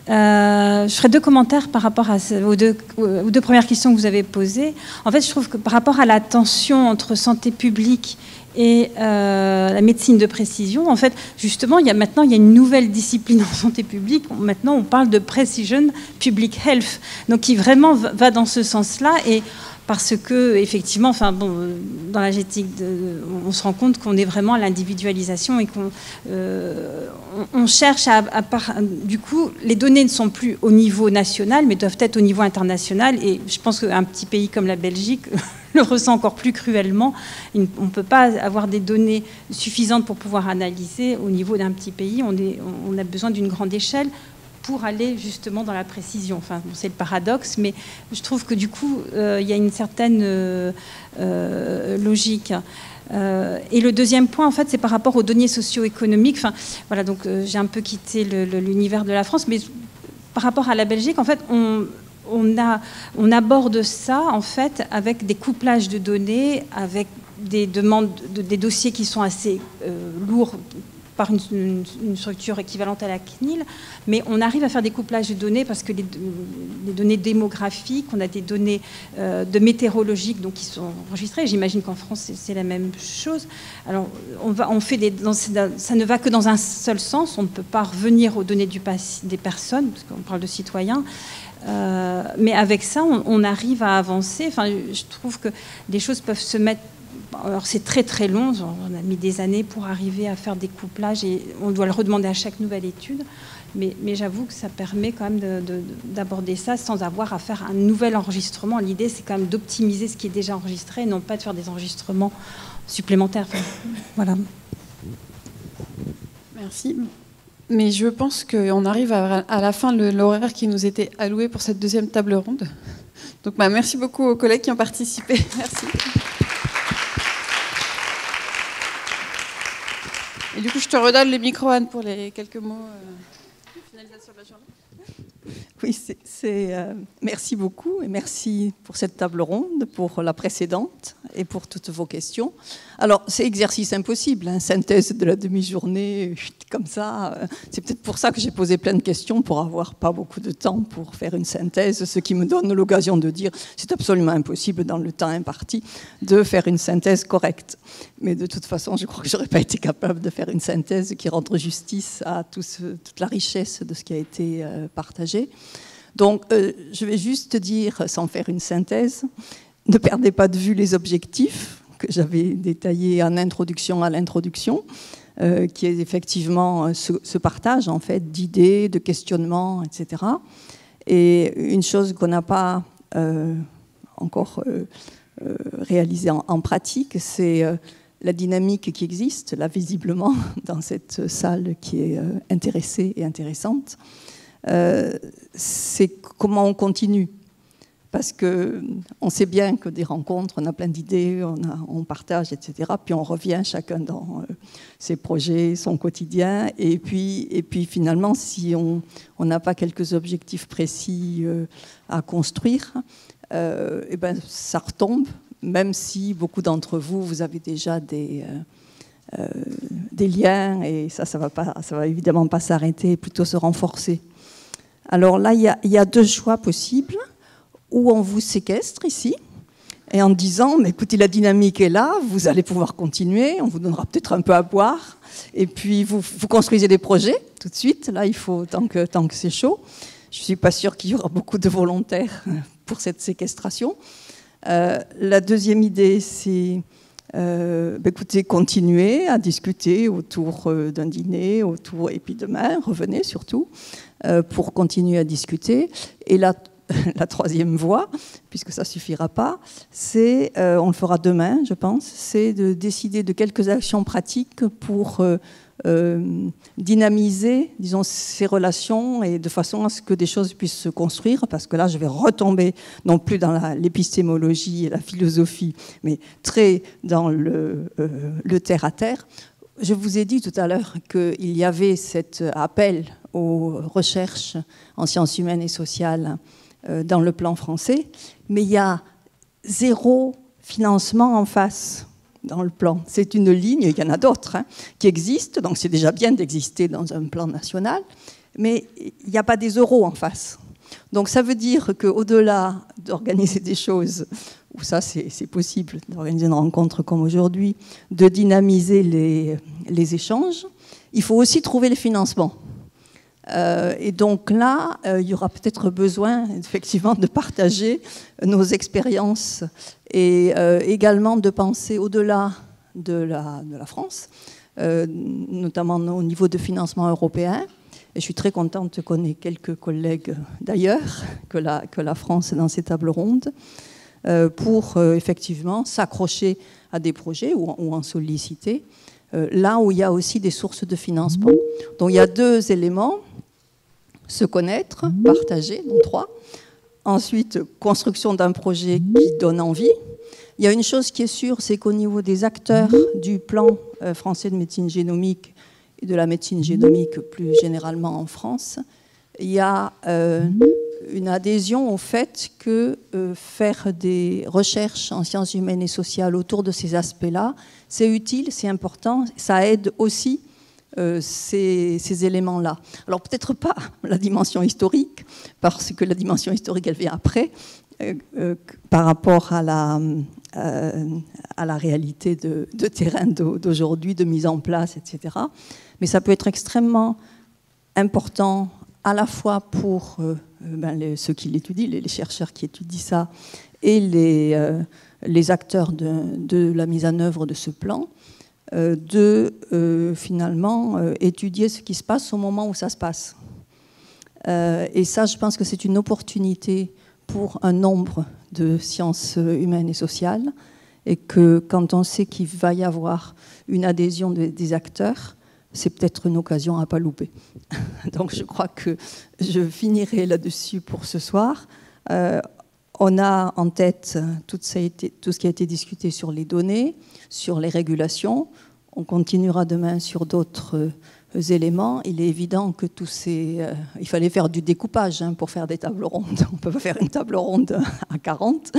Je ferai 2 commentaires par rapport aux deux premières questions que vous avez posées. En fait, je trouve que par rapport à la tension entre santé publique et la médecine de précision, en fait, justement, maintenant, il y a une nouvelle discipline en santé publique. Maintenant, on parle de Precision Public Health, donc qui vraiment va dans ce sens-là. Et parce que, effectivement, enfin, bon, dans la génétique, on se rend compte qu'on est vraiment à l'individualisation et qu'on cherche du coup, les données ne sont plus au niveau national, mais doivent être au niveau international. Et je pense qu'un petit pays comme la Belgique le ressent encore plus cruellement. On ne peut pas avoir des données suffisantes pour pouvoir analyser au niveau d'un petit pays. On a besoin d'une grande échelle pour aller justement dans la précision. Enfin, bon, c'est le paradoxe, mais je trouve que du coup, il y a une certaine logique. Et le deuxième point, en fait, c'est par rapport aux données socio-économiques. Enfin, voilà, donc j'ai un peu quitté l'univers de la France, mais par rapport à la Belgique, en fait, on aborde ça, en fait, avec des couplages de données, avec des demandes, des dossiers qui sont assez lourds, par une structure équivalente à la CNIL, mais on arrive à faire des couplages de données parce que les données démographiques, on a des données de météorologiques donc qui sont enregistrées. J'imagine qu'en France c'est la même chose. Alors ça ne va que dans un seul sens. On ne peut pas revenir aux données des personnes parce qu'on parle de citoyens. Mais avec ça, on arrive à avancer. Enfin, je trouve que les choses peuvent se mettre. Alors c'est très très long, on a mis des années pour arriver à faire des couplages et on doit le redemander à chaque nouvelle étude, mais j'avoue que ça permet quand même d'aborder ça sans avoir à faire un nouvel enregistrement. L'idée c'est quand même d'optimiser ce qui est déjà enregistré et non pas de faire des enregistrements supplémentaires. Enfin, voilà. Merci. Mais je pense qu'on arrive à la fin de l'horaire qui nous était alloué pour cette deuxième table ronde. Donc merci beaucoup aux collègues qui ont participé. Merci. Et du coup, je te redonne le micro, Anne, pour les quelques mots de finalisation de la journée. Oui, merci beaucoup et merci pour cette table ronde, pour la précédente et pour toutes vos questions. Alors, c'est exercice impossible, hein, synthèse de la demi-journée, comme ça. C'est peut-être pour ça que j'ai posé plein de questions, pour avoir pas beaucoup de temps pour faire une synthèse, ce qui me donne l'occasion de dire c'est absolument impossible dans le temps imparti de faire une synthèse correcte. Mais de toute façon, je crois que j'aurais pas été capable de faire une synthèse qui rende justice à toute la richesse de ce qui a été partagé. Donc, je vais juste dire, sans faire une synthèse, ne perdez pas de vue les objectifs que j'avais détaillés en introduction à l'introduction, qui est effectivement ce partage en fait d'idées, de questionnements, etc. Et une chose qu'on n'a pas encore réalisée en pratique, c'est la dynamique qui existe, là visiblement, dans cette salle qui est intéressée et intéressante. C'est comment on continue. Parce qu'on sait bien que des rencontres, on a plein d'idées, on partage, etc. Puis on revient chacun dans ses projets, son quotidien. Et puis finalement, si on n'a pas quelques objectifs précis à construire, et ben, ça retombe, même si beaucoup d'entre vous, vous avez déjà des liens, et ça va évidemment pas s'arrêter, plutôt se renforcer. Alors là, il y a 2 choix possibles. Où on vous séquestre ici, et en disant, mais écoutez, la dynamique est là, vous allez pouvoir continuer, on vous donnera peut-être un peu à boire, et puis vous construisez des projets tout de suite. Là, il faut, tant que c'est chaud. Je ne suis pas sûre qu'il y aura beaucoup de volontaires pour cette séquestration. La deuxième idée, c'est, écoutez, continuez à discuter autour d'un dîner, et puis demain, revenez surtout, pour continuer à discuter. Et là, la troisième voie, puisque ça ne suffira pas, c'est, on le fera demain, je pense, c'est de décider de quelques actions pratiques pour dynamiser, disons, ces relations et de façon à ce que des choses puissent se construire, parce que là, je vais retomber non plus dans l'épistémologie et la philosophie, mais très dans le terre-à-terre. Je vous ai dit tout à l'heure qu'il y avait cet appel aux recherches en sciences humaines et sociales dans le plan français, mais il y a 0 financement en face dans le plan. C'est une ligne, il y en a d'autres qui existent, donc c'est déjà bien d'exister dans un plan national, mais il n'y a pas des euros en face. Donc ça veut dire qu'au-delà d'organiser des choses, où ça c'est possible, d'organiser une rencontre comme aujourd'hui, de dynamiser les échanges, il faut aussi trouver les financements. Et donc là, il y aura peut-être besoin effectivement de partager nos expériences et également de penser au-delà de la France, notamment au niveau de financement européen. Et je suis très contente qu'on ait quelques collègues d'ailleurs que la France est dans ces tables rondes pour effectivement s'accrocher à des projets ou en solliciter, là où il y a aussi des sources de financement. Donc il y a 2 éléments: se connaître, partager, donc 3. Ensuite, construction d'un projet qui donne envie. Il y a une chose qui est sûre, c'est qu'au niveau des acteurs du plan français de médecine génomique et de la médecine génomique plus généralement en France, il y a une adhésion au fait que faire des recherches en sciences humaines et sociales autour de ces aspects-là, c'est utile, c'est important, ça aide aussi ces éléments-là. Alors peut-être pas la dimension historique, parce que la dimension historique, elle vient après, par rapport à la réalité de terrain d'aujourd'hui, de mise en place, etc. Mais ça peut être extrêmement important à la fois pour ceux qui l'étudient, les chercheurs qui étudient ça, et les acteurs de la mise en œuvre de ce plan, finalement étudier ce qui se passe au moment où ça se passe. Et ça, je pense que c'est une opportunité pour un nombre de sciences humaines et sociales, et que quand on sait qu'il va y avoir une adhésion des acteurs, c'est peut-être une occasion à ne pas louper. Donc je crois que je finirai là-dessus pour ce soir. On a en tête tout ce qui a été discuté sur les données, sur les régulations. On continuera demain sur d'autres éléments. Il est évident que il fallait faire du découpage pour faire des tables rondes. On ne peut pas faire une table ronde à 40.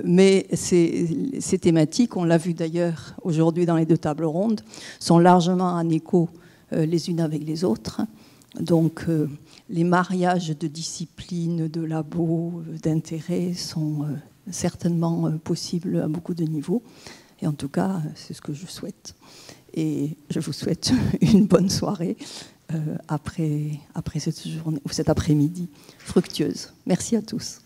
Mais ces thématiques, on l'a vu d'ailleurs aujourd'hui dans les 2 tables rondes, sont largement en écho les unes avec les autres. Donc les mariages de disciplines, de labos, d'intérêts sont certainement possibles à beaucoup de niveaux. Et en tout cas, c'est ce que je souhaite. Et je vous souhaite une bonne soirée après cette journée ou cet après-midi fructueuse. Merci à tous.